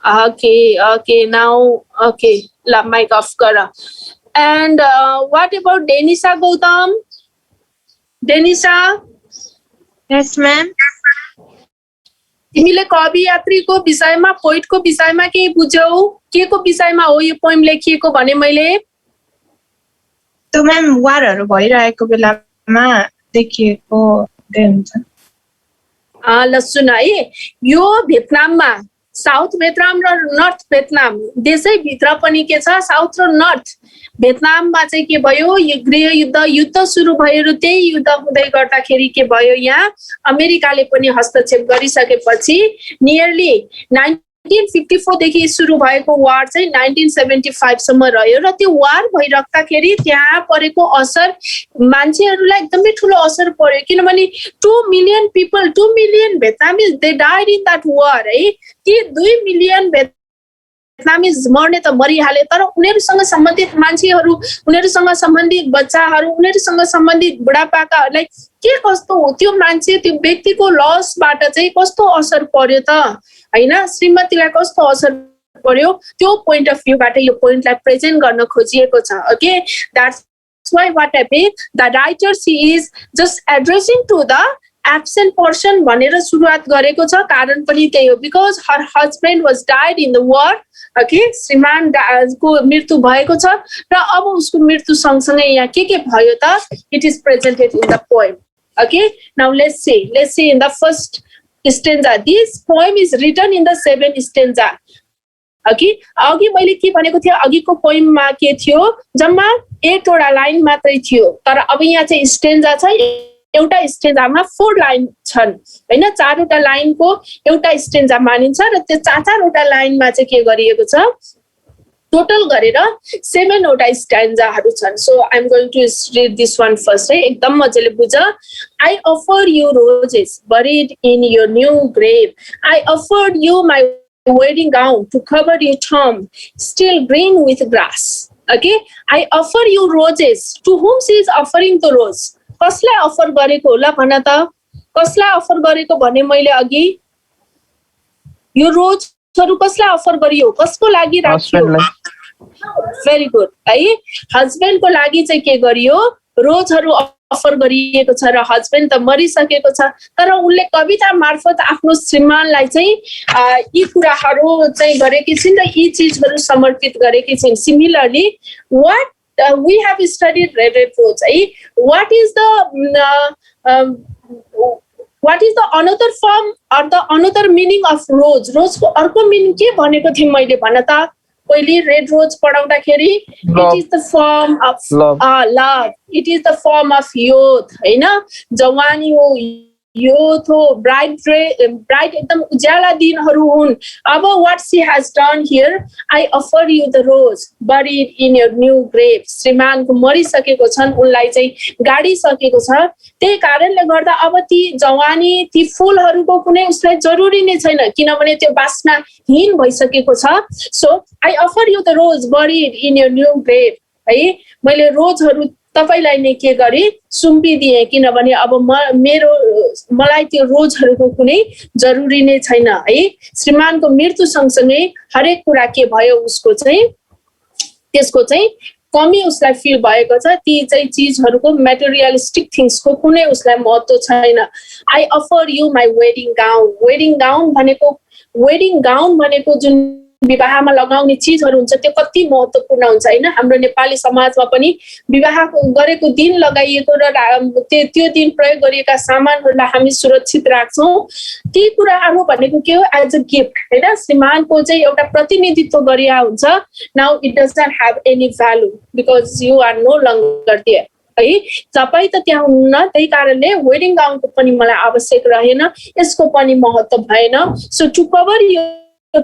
ओके ओके, नाउ ओके, ल माइक अफ गर. And what about Denisa Gautam? Denisa. Yes ma'am. तिमीले कवियात्रीको विषयमा, पोइटको विषयमा के बुझ्यौ? के को विषयमा हो यो पोएम लेखिएको भने मैले? त मैम वारहरु भइरहेको बेलामा देखिएको हुन्छ. ल सुन है, यो भियतनाममा, साउथ भियतनाम र नर्थ भियतनाम देशै भित्र पनि के छ, साउथ र नर्थ भियतनाममा चाहिँ के भयो, यो गृह युद्ध सुरु भयो. त्यही युद्ध हुँदै गर्दाखेरि के भयो, यहाँ अमेरिकाले पनि हस्तक्षेप गरिसकेपछि नियरली 1954 देखि सुरु भएको वार चाहिँ 1975 सम्म रह्यो. र त्यो वार भइराख्दाखेरि त्यहाँ परेको असर मान्छेहरूलाई एकदमै ठुलो असर पर्यो, किनभने 2 million people, 2 million Vietnamese, they died in that war. है, ती 2 million Vietnamese मर्ने त मरिहाले, तर उनीहरूसँग सम्बन्धित मान्छेहरू, उनीहरूसँग सम्बन्धित बच्चाहरू, उनीहरूसँग सम्बन्धित बुढापाकाहरूलाई के कस्तो हो, त्यो मान्छे, त्यो व्यक्तिको लसबाट चाहिँ कस्तो असर पर्यो त, हैन, श्रीमतीलाई कस्तो असर पर्यो, त्यो पोइन्ट अफ भ्यूबाट यो पोइन्टलाई प्रेजेन्ट गर्न खोजिएको छ. Okay, that's why what happen, the writer she is just addressing to the absent person भनेर सुरुवात गरेको छ. कारण पनि त्यही हो, because her husband was died in the war. Okay, श्रीमानको मृत्यु भएको छ र अब उसको मृत्यु सँगसँगै यहाँ के भयो त, it is presented in the poem. Okay, now let's see in the first stanza. This poem is written in the 7 stanza. Okay, अघि मैले के भनेको थिएँ, अघिको पोएममा के थियो, जम्मा 8 वटा लाइन मात्रै थियो, तर अब यहाँ चाहिँ स्टेन्जा छ, एउटा स्टेन्जामा 4 लाइन छन्, हैन, 4 वटा लाइनको एउटा स्टेन्जा मानिन्छ र त्यो 4 वटा लाइनमा चाहिँ के गरिएको छ, टोटल गरेर 7 वटा स्ट्यान्जाहरू छन्. So I am going to read this one first है. एकदम मजाले बुझ. I offer you roses buried in your new grave. I offered you my wedding gown to cover your tomb, still green with grass. Okay? I offer you roses. To whom she is offering the rose? कसलाई offer गरेको होला भन त? कसलाई offer गरेको भने मैले अघि? यो रोजहरू कसलाई अफर गरियो? कसको लागि राखियो? भेरी गुड है. हस्बेन्डको लागि चाहिँ के गरियो? रोजहरू अफर गरिएको छ र हस्बेन्ड त मरिसकेको छ, तर उनले कविता मार्फत आफ्नो श्रीमानलाई चाहिँ यी कुराहरू चाहिँ गरेकी छिन् र यी चिजहरू समर्पित गरेकी छिन्. Similarly what we have studied red rose है. what is the another form or the another meaning of rose? rose को अर्को मिनिङ के भनेको थिएँ मैले भन त? पहिले रेड रोज पढाउँदाखेरि it is the form of love. it is the form of youth हैन. जवानी हो, youth हो, bright एकदम उज्याला दिनहरू हुन्. अब what she has done here, I offer you the rose buried in your new grave. श्रीमानको मरिसकेको छन्, उनलाई चाहिँ गाडिसकेको छ. त्यही कारणले गर्दा अब ती जवानी, ती फुलहरूको कुनै उसलाई जरुरी नै छैन, किनभने त्यो बास्नाहीन भइसकेको छ. So I offer you the rose buried in your new grave है. मैले रोजहरू तपाईलाई नै के गरे? सुम्पिदिए, किनभने अब मलाई त्यो रोजहरूको कुनै जरुरी नै छैन है. श्रीमानको मृत्यु सँगसँगै हरेक कुरा के भयो? उसको चाहिँ त्यसको चाहिँ कमी उसलाई फिल भएको छ. ती चाहिँ चिजहरूको मेटेरियलिस्टिक थिङ्सको कुनै उसलाई महत्त्व छैन. I offer you my wedding gown. Wedding gown भनेको जुन विवाहमा लगाउने चिजहरू हुन्छ त्यो कति महत्त्वपूर्ण हुन्छ हैन. हाम्रो नेपाली समाजमा पनि विवाह गरेको दिन लगाइएको र त्यो दिन प्रयोग गरिएका सामानहरूलाई हामी सुरक्षित राख्छौं. ती कुराहरू भनेको के हो? एज अ गिफ्ट हैन. श्रीमानको चाहिँ एउटा प्रतिनिधित्व गरिया हुन्छ. Now it does not have any value because you are no longer there है. तपाईँ त त्यहाँ हुन्न, त्यही कारणले वेडिङ गाउनको पनि मलाई आवश्यक रहेन, यसको पनि महत्त्व भएन. सो टु कभर यो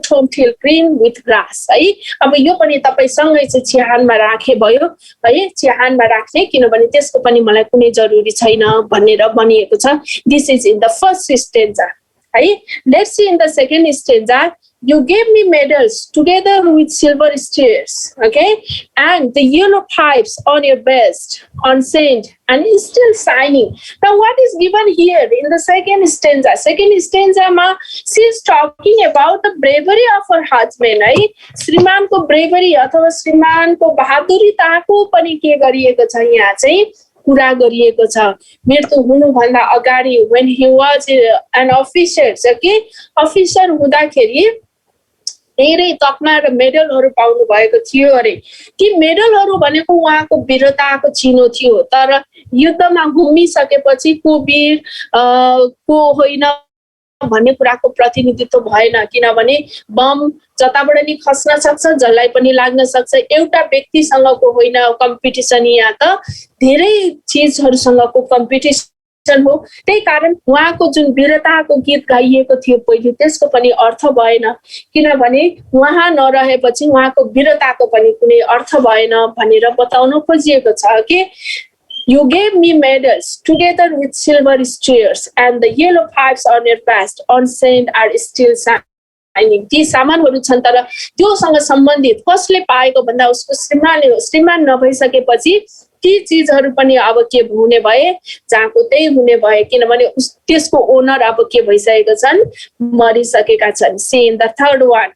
tomb till green with grass है. अब यो पनि तपाईसँगै चाहिँ चिहानमा राखे भयो है. चिहानमा राख्ने, किनभने त्यसको पनि मलाई कुनै जरुरी छैन भनेर भनिएको छ. This is in the first stanza है. Let's see in the second stanza. You gave me medals together with silver stars, okay, and the yellow pipes on your breast, unstained and still shining. Now, what is given here in the second stanza? Second stanza, she is talking about the bravery of her husband. Right? श्रीमान को bravery अथवा श्रीमान को बहादुरीताको पनि के गरिएको छ यहाँ चाहिँ कुरा गरिएको छ. मृत्यु हुनुभन्दा अगाडि when he was an officer, okay, officer हुँदाखेरि धेरै तकमा र मेडलहरू पाउनु भएको थियो अरे. ती मेडलहरू भनेको उहाँको वीरताको चिनो थियो, तर युद्धमा घुमिसकेपछि को वीर को होइन भन्ने कुराको प्रतिनिधित्व भएन, किनभने बम जताबाट नि खस्न सक्छ, जसलाई पनि लाग्न सक्छ. एउटा व्यक्तिसँगको होइन कम्पिटिसन, यहाँ त धेरै चिजहरूसँगको कम्पिटिसन हो. त्यही कारण उहाँको जुन वीरताको गीत गाइएको थियो पहिले, त्यसको पनि अर्थ भएन, किनभने उहाँ नरहेपछि उहाँको वीरताको पनि कुनै अर्थ भएन भनेर बताउन खोजिएको छ कि You gave me medals together with silver stars and the yellow pipes on your breast, unstained are still shining. ती सामानहरू छन्, तर त्योसँग सम्बन्धित कसले पाएको भन्दा उसको श्रीमानले हो. श्रीमान नभइसकेपछि ती चिजहरू पनि अब के हुने भए? जहाँको त्यही हुने भए, किनभने त्यसको ओनर अब के भइसकेका छन्? मरिसकेका छन्. See in the third one,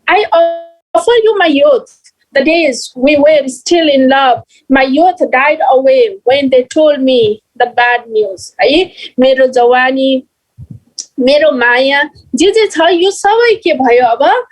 I offer you my youth. The days we were still in love, my youth died away when they told me the bad news. है, मेरो जवानी, मेरो माया, जे छ यो सबै के भयो? अब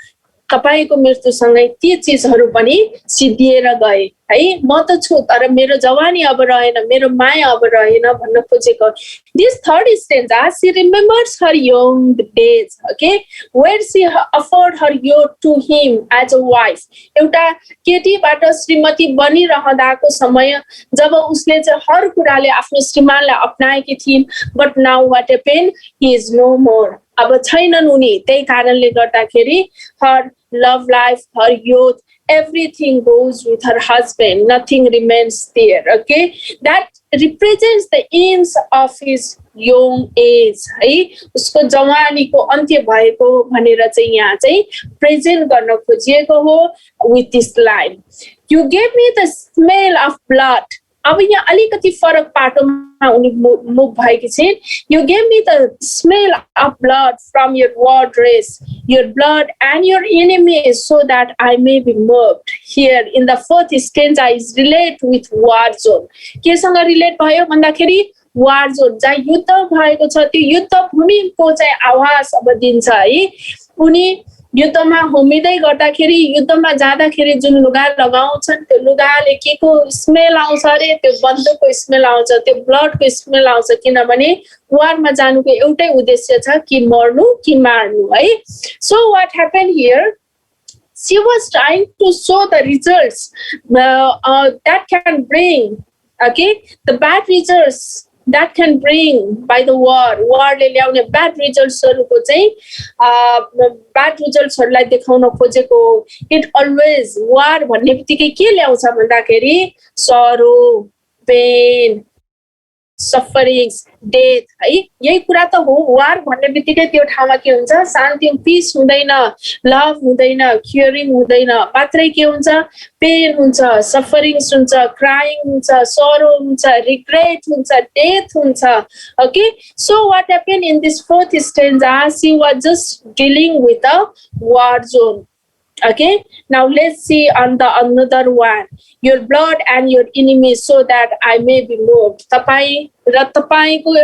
तपाईको मृत्युसँगै ती चिजहरू पनि सिद्धिएर गए है. म त छु, तर मेरो जवानी अब रहेन, मेरो माया अब रहेन भन्न खोजेको. This third stanza, she remembers her young days, okay, where she offered her youth to him as a wife. एउटा केटीबाट श्रीमती बनिरहँदाको समय जब उसले चाहिँ हर कुराले आफ्नो श्रीमानलाई अपनाएकी थिइन्. But now what happened? He is no more. अब छैनन् उनी त्यही कारणले गर्दाखेरि her love life, her youth, everything goes with her husband, nothing remains there. Okay, that represents the ends of his young age, है उसको जवानीको अन्त्य भएको भनेर चाहिँ यहाँ चाहिँ प्रेजेन्ट गर्न खोजिएको हो with this line. You gave me the smell of blood. अब यहाँ अलिकति फरक पाटोमा उनी मुभ भएकी छिन्. You gave me the smell of blood from your war dress, your blood and your enemies, so that I may be moved. Here in the fourth stanza is relate with war zone. केसँग relate भयो भन्दाखेरि war zone जहाँ युद्ध भएको छ त्यो युद्ध भूमिको चाहिँ आवाज अब दिन्छ है. उनी युद्धमा होमिँदै गर्दाखेरि युद्धमा जाँदाखेरि जुन लुगा लगाउँछन् त्यो लुगाले केको स्मेल आउँछ अरे त्यो बन्दुकको स्मेल आउँछ त्यो ब्लडको स्मेल आउँछ किनभने वारमा जानुको एउटै उद्देश्य छ कि मर्नु कि मार्नु है. So what happen here she was trying to show the results that can bring the bad results that can bring by the war ले ल्याउने bad results हरुको चाहिँ bad results हरुलाई देखाउन खोजेको. it always war भन्ने बित्तिकै के ल्याउँछ भन्दाखेरि sorrow, pain, sufferings, death है. यही कुरा त हो. वार भन्ने बित्तिकै त्यो ठाउँमा के हुन्छ शान्ति पीस हुँदैन, लभ हुँदैन, केयरिङ हुँदैन, मात्रै के हुन्छ पेन हुन्छ, सफरिङ्स हुन्छ, क्राइङ हुन्छ, सरो हुन्छ, रिग्रेट हुन्छ, डेथ हुन्छ. Okay, so what happened in this fourth stanza, she was just dealing with a war zone. Okay, now let's see on the another one, your blood and your enemies, so that I may be moved. तपाई र तपाईको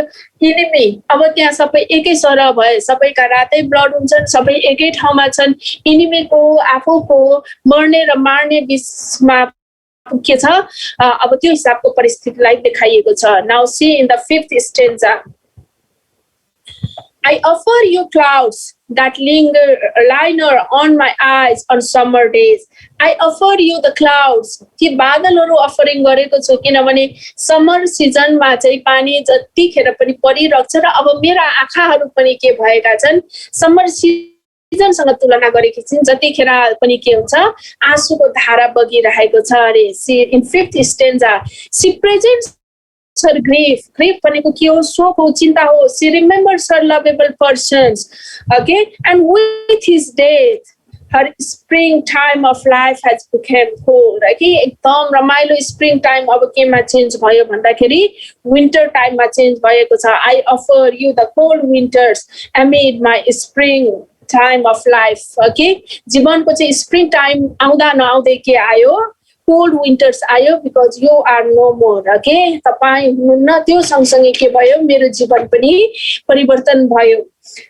enemy अब त्यहाँ सबै एकै सरह भए, सबैका रातै ब्लड हुन्छन्, सबै एकै ठाउँमा छन्. enemy को आफूको मर्ने र मार्ने बीचमा के छ अब त्यो हिसाबको परिस्थितिलाई देखाइएको छ. Now see in the fifth stanza, I offer you clouds that linger on my eyes on summer days. I offer you the clouds. ती बादलहरु अफरिङ गरेको छु किनभने समर सिजनमा चाहिँ पानी जतिखेर पनि परिरहेको छ र अब मेरा आँखाहरु पनि के भएका छन् समर सिजनसँग तुलना गरेकी छिन् जतिखेर पनि के हुन्छ आँसुको धारा बगिरहेको छ अरे. In fifth stanza, she presents her grief भनेको के हो शोक हो चिन्ता हो. she remembers her lovable persons. Okay, and with his death her spring time of life has become cold. Okay, एकदम रमाइलो spring time अब केमा चेन्ज भयो भन्दाखेरि winter time मा चेन्ज भएको छ. I offer you the cold winters amid my spring time of life. Okay, जीवनको चाहिँ spring time आउँदा नआउँदै के आयो cold winters आयो because you are no more. Okay, तपाई हुनुहुन्न त्यो सँगसँगै के भयो मेरो जीवन पनि परिवर्तन भयो.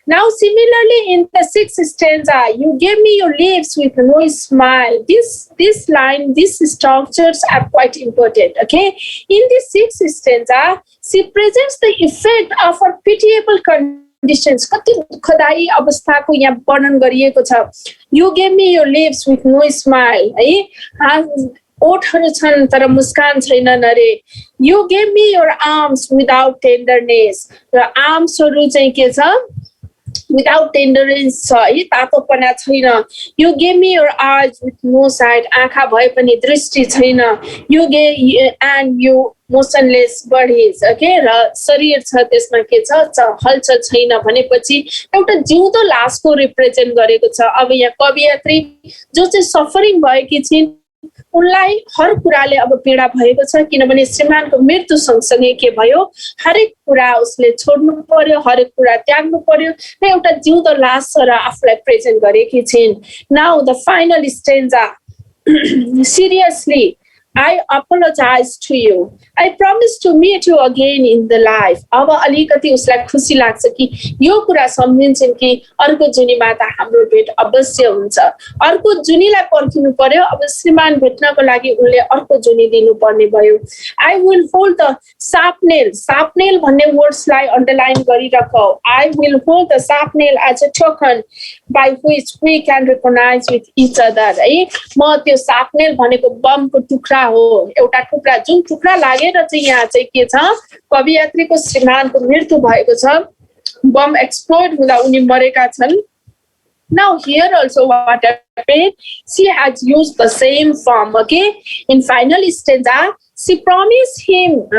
Now similarly in the sixth stanza, you gave me your lips with no smile. This line, these structures are quite important. Okay, in this sixth stanza she presents the effect of her pitiable conditions. कति दुःखदायी अवस्थाको यहाँ वर्णन गरिएको छ. You gave me your lips with no smile. है ओठहरु छन् तर मुस्कान छैनन् अरे. You gave me your arms without tenderness. र आर्म्सहरु चाहिँ के छ without tenderness छ है तातोपना छैन. You gave me your eyes with no sight. आँखा भए पनि दृष्टि छैन. You gave and you motionless bodies. Okay, र शरीर छ त्यसमा के छ हलचल छैन भनेपछि एउटा जिउँदो लासको रिप्रेजेन्ट गरेको छ. अब यहाँ कवियत्री जो चाहिँ सफरिङ भएकी छिन् उनलाई हर कुराले अब पीडा भएको छ किनभने श्रीमानको मृत्यु सँगसँगै के भयो हरेक कुरा उसले छोड्नु पर्यो, हरेक कुरा त्याग्नु पर्यो र एउटा जिउँदो लास र आफूलाई प्रेजेन्ट गरेकी छिन्. Now the final stanza, seriously I apologize to you. I promise to meet you again in the life. अब अलिकति उसलाई खुसी लाग्छ कि यो कुरा सम्झिन्छन् कि अर्को जुनीमा त हाम्रो भेट अवश्य हुन्छ. अर्को जुनीलाई पर्खिनु पर्यो. अब श्रीमान भेट्नको लागि उनले अर्को जुनी दिनु पर्ने भयो. I will hold the sharpnail. Sharpnail भन्ने वर्ड्सलाई underline गरिराखौ. I will hold the sharpnail as a token by which we can recognize with each other. है म त्यो sharpnail भनेको बमको टुक्रा हो. एउटा टुक्रा जुन टुक्रा लागेर चाहिँ यहाँ चाहिँ के छ कवियत्रीको श्रीमानको मृत्यु भएको छ बम एक्सप्लोड हुँदा उनी मरेका छन्. Now here also what happened, she has used the same form, okay? In final stanza, she promised him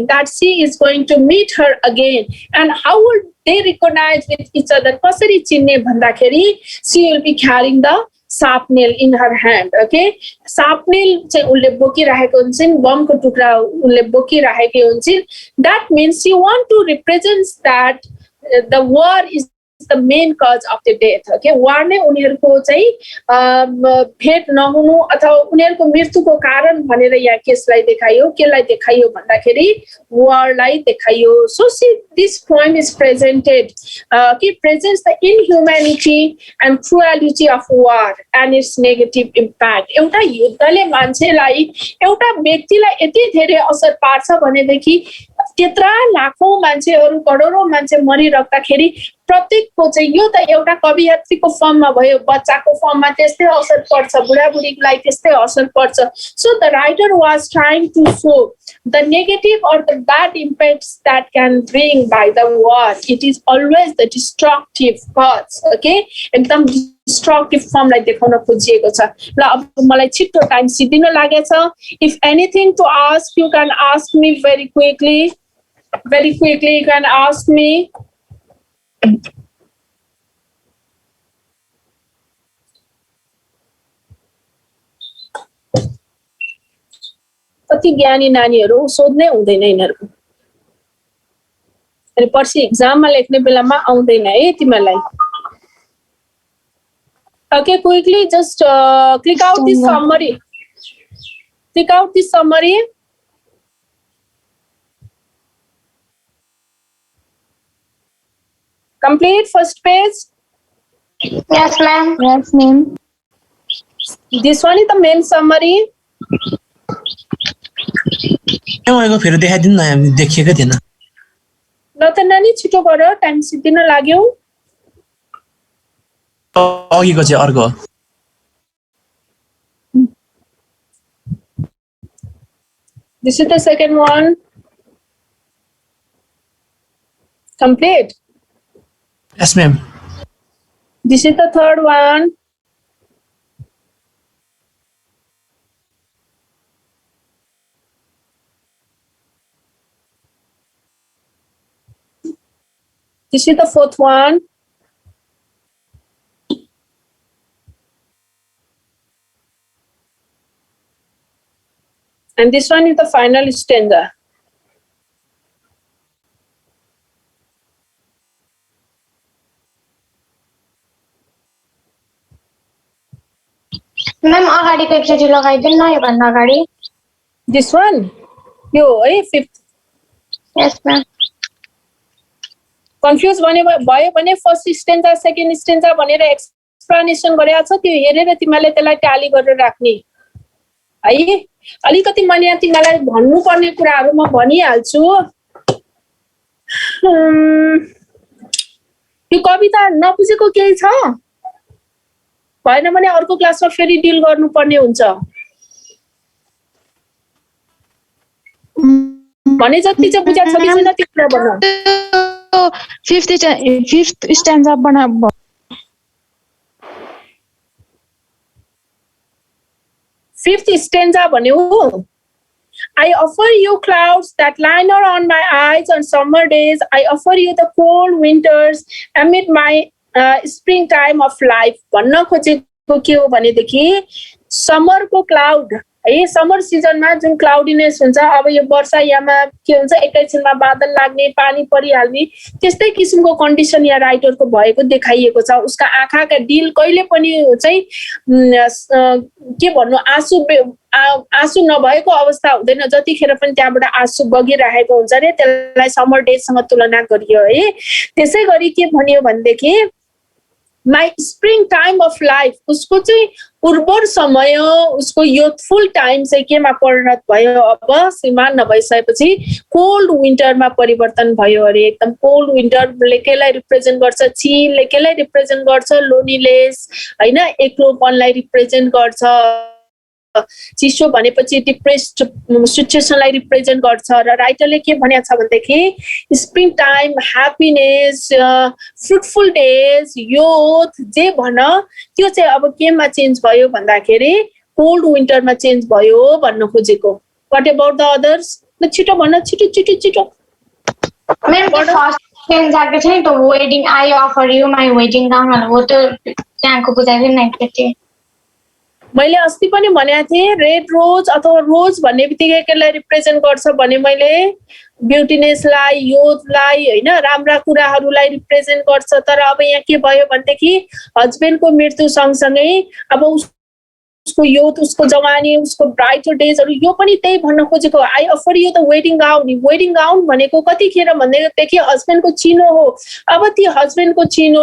that she is going to meet her again. And how would they recognize with each other? कसरी चिन्ने भन्दाखेरि she will be carrying the sharp nail in her hand, okay? Sharp nail चाहिँ उनले बोकिरहेको हुन्छन्, बमको टुक्रा उनले बोकिरहेको हुन्छन्. That means she want to represent that the war is the main cause of the death, okay? war नै उनीहरुको चाहिँ भेट नहुनु अथवा उनीहरुको मृत्युको कारण भनेर यहाँ केसलाई देखाइयो. केलाई देखाइयो भन्दाखेरि war लाई देखाइयो. So see, this poem is presented presents the inhumanity and cruelty of war and its negative impact. एउटा युद्धले मान्छेलाई एउटा व्यक्तिलाई यति धेरै असर पार्छ भनेदेखि त्यत्रा लाखौं मान्छेहरु करोडौं मान्छे मरिरहँदाखेरि प्रत्येकको चाहिँ यो त एउटा कवियत्रीको फर्ममा भयो, बच्चाको फर्ममा त्यस्तै असर पर्छ, बुढाबुढीलाई त्यस्तै असर पर्छ. So the writer was trying to show the negative or the bad impacts that can bring by the war. It is always the destructive cause, okay? एकदम destructive form लाई देखाउन खोजिएको छ. ल अब मलाई छिटो टाइम सिद्धिन लागेछ. If anything to ask, you can ask me very quickly. Very quickly you can ask me. कति ज्ञानी नानीहरु सोध्नै हुँदैन यिनीहरुको. अनि पर्सि एक्जाममा लेख्ने बेलामा आउँदैन है तिमीलाई. Okay, quickly just click out this summary. Click out this summary. Complete first page. Yes, ma'am. Yes, ma'am. This one is the main summary. उहाँको फेरि देखाइदिनु न, हामी देखिएको थिएन. ल त नानी छिटो गर, टाइम सिद्धिन लाग्यो. अघिको चाहिँ अर्को. This is the second one. Complete. Yes, ma'am. This is the third one. This is the fourth one. And this one is the final stanza. Ma'am, अगाडिको एकचोटि लगाइदिनु न, योभन्दा अगाडि. This one? यो है fifth. Yes, ma'am. Confused भयो भने फर्स्ट स्टेन्जा सेकेन्ड स्टेन्जा भनेर एक्सप्लेनेसन गरेको छ, त्यो हेरेर तिमीले त्यसलाई ट्याली गरेर राख्ने है. अलिकति मैले यहाँ तिमीलाई भन्नुपर्ने कुराहरु म भनिहाल्छु. यो कविता नबुझेको केही छ? भएन भने अर्को क्लासमा फेरि डिल गर्नुपर्ने हुन्छ. भने जति चाहिँ बुझ्या छ कि छैन त्यो कुरा भन. फिफ्थ स्ट्यान्जा बना. Fifth stanza भन्यो, I offer you clouds that liner on my eyes on summer days. I offer you the cold winters amid my springtime of life. भन्न खोजेको के हो भनेदेखि समरको क्लाउड है, समर सिजनमा जुन क्लाउडीनेस हुन्छ, अब यो वर्षायाममा के हुन्छ, एकैछिनमा बादल लाग्ने, पानी परिहाल्ने, त्यस्तै किसिमको कन्डिसन यहाँ राइटरको भएको देखाइएको छ. उसका आँखाका डिल कहिले पनि चाहिँ के भन्नु, आँसु नभएको अवस्था हुँदैन. जतिखेर पनि त्यहाँबाट आँसु बगिरहेको हुन्छ रे, त्यसलाई समर डेजसँग तुलना गरियो है. त्यसै गरी के भनियो भनेदेखि my spring time of life, उसको चाहिँ उर्वर समय, उसको युथफुल टाइम चाहिँ केमा परिणत भयो, अब श्रीमान नभइसकेपछि कोल्ड विन्टरमा परिवर्तन भयो अरे. एकदम कोल्ड विन्टरले केलाई रिप्रेजेन्ट गर्छ? चिलले केलाई रिप्रेजेन्ट गर्छ? लोनीलेस हैन, एक्लोपनलाई रिप्रेजेन्ट गर्छ. चिसो भनेपछि डिप्रेस्ड सिचुएसनलाई रिप्रेजेन्ट गर्छ र राइटरले के भनेको छ भनेदेखि spring time happiness fruitful days youth जे भन त्यो चाहिँ अब केमा चेन्ज भयो भन्दाखेरि कोल्ड विन्टरमा चेन्ज भयो भन्न खोजेको व्हाट अबाउट द अदर्स छिटो भन छिटो मैम फर्स्ट चेन्ज आएको छ नि त wedding I offer you my wedding gown हो त्यो त्यहाँको बुझाइदिनु न एकचोटि मैले अस्ति पनि भनेको थिएँ रेड रोज अथवा रोज भन्ने बित्तिकै केलाई रिप्रेजेन्ट गर्छ भने मैले ब्युटिनेसलाई युथलाई होइन राम्रा कुराहरूलाई रिप्रेजेन्ट गर्छ तर अब यहाँ के भयो भनेदेखि हस्बेन्डको मृत्यु सँगसँगै अब उसको युथ उसको जवानी उसको ब्राइटर डेजहरू यो पनि त्यही भन्न खोजेको I offer you the wedding gown भनेको कतिखेर भन्देखि हस्बेन्डको चिनो हो अब ती हस्बेन्डको चिनो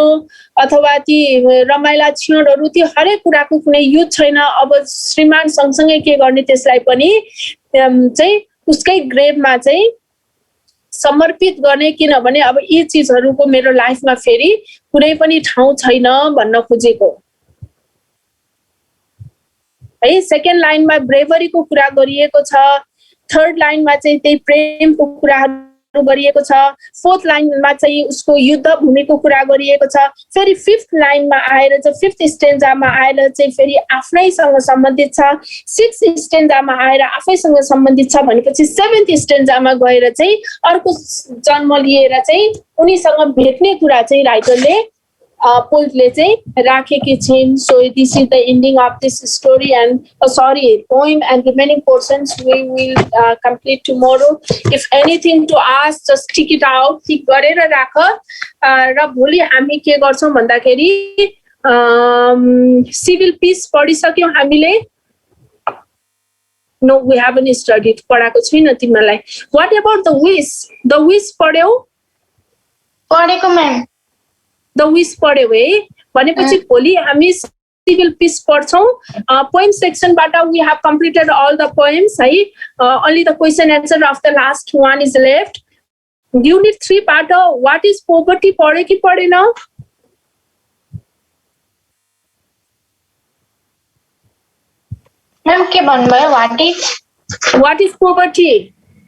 अथवा ती रमाइला क्षणहरू ती हरेक कुराको कुनै युथ छैन अब श्रीमान सँगसँगै के गर्ने त्यसलाई पनि चाहिँ उसकै ग्रेभमा चाहिँ समर्पित गर्ने किनभने अब यी चिजहरूको मेरो लाइफमा फेरि कुनै पनि ठाउँ छैन भन्न खोजेको है सेकेन्ड लाइनमा ब्रेभरीको कुरा गरिएको छ थर्ड लाइनमा चाहिँ त्यही प्रेमको कुराहरू गरिएको छ फोर्थ लाइनमा चाहिँ उसको युद्ध भूमिको कुरा गरिएको छ फेरि फिफ्थ लाइनमा आएर चाहिँ फिफ्थ स्टेन्जामा आएर चाहिँ फेरि आफ्नैसँग सम्बन्धित छ सिक्स स्टेन्जामा आएर आफैसँग सम्बन्धित छ भनेपछि सेभेन्थ स्टेन्जामा गएर चाहिँ अर्को जन्म लिएर चाहिँ उनीसँग भेट्ने कुरा चाहिँ राइटरले पोइटले चाहिँ राखेकी छिन् so this is the ending of this story and sorry poem and remaining portions we will complete tomorrow if anything to ask just tick it out tick गरेर राख र भोलि हामी के गर्छौँ भन्दाखेरि सिभिल पिस पढिसक्यौँ हामीले नो वी हेभन्ट स्टडीड पढाएको छुइनँ तिमीलाई वाट अबाउट द विस पढ्यौ पढेको म्याम द विस पढ्यौ है भनेपछि भोलि हामी सिभिल पिस पढ्छौँ पोइम सेक्सनबाट we have completed all the poems है only the question answer of the last one is left unit 3 बाट वाट इज पोभर्टी पढ्यो कि पढेन मैम के भन्नुभयो what is poverty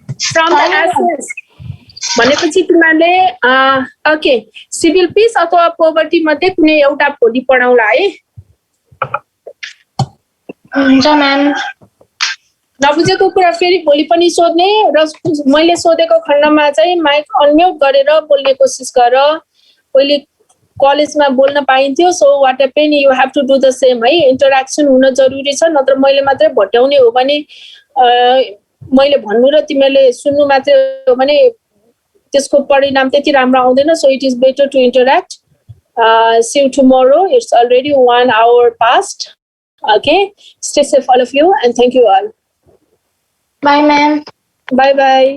from the essence भनेपछि तिमीहरूले ओके सिभिल पिस अथवा पोभर्टी मध्ये कुनै एउटा भोलि पढाउला है हुन्छ म्याम नबुझेको कुरा फेरि भोलि पनि सोध्ने र मैले सोधेको खण्डमा चाहिँ माइक अनम्युट गरेर बोल्ने कोसिस गर पहिले कलेजमा बोल्न पाइन्थ्यो so what happen you have to do the same है इन्टरेक्सन हुन जरुरी छ नत्र मैले मात्रै भट्याउने हो भने मैले भन्नु र तिमीले सुन्नु मात्रै हो भने त्यसको परिणाम त्यति राम्रो आउँदैन so it is better to interact see you tomorrow it's already 1 hour past okay stay safe all of you and thank you all by ma'am bye bye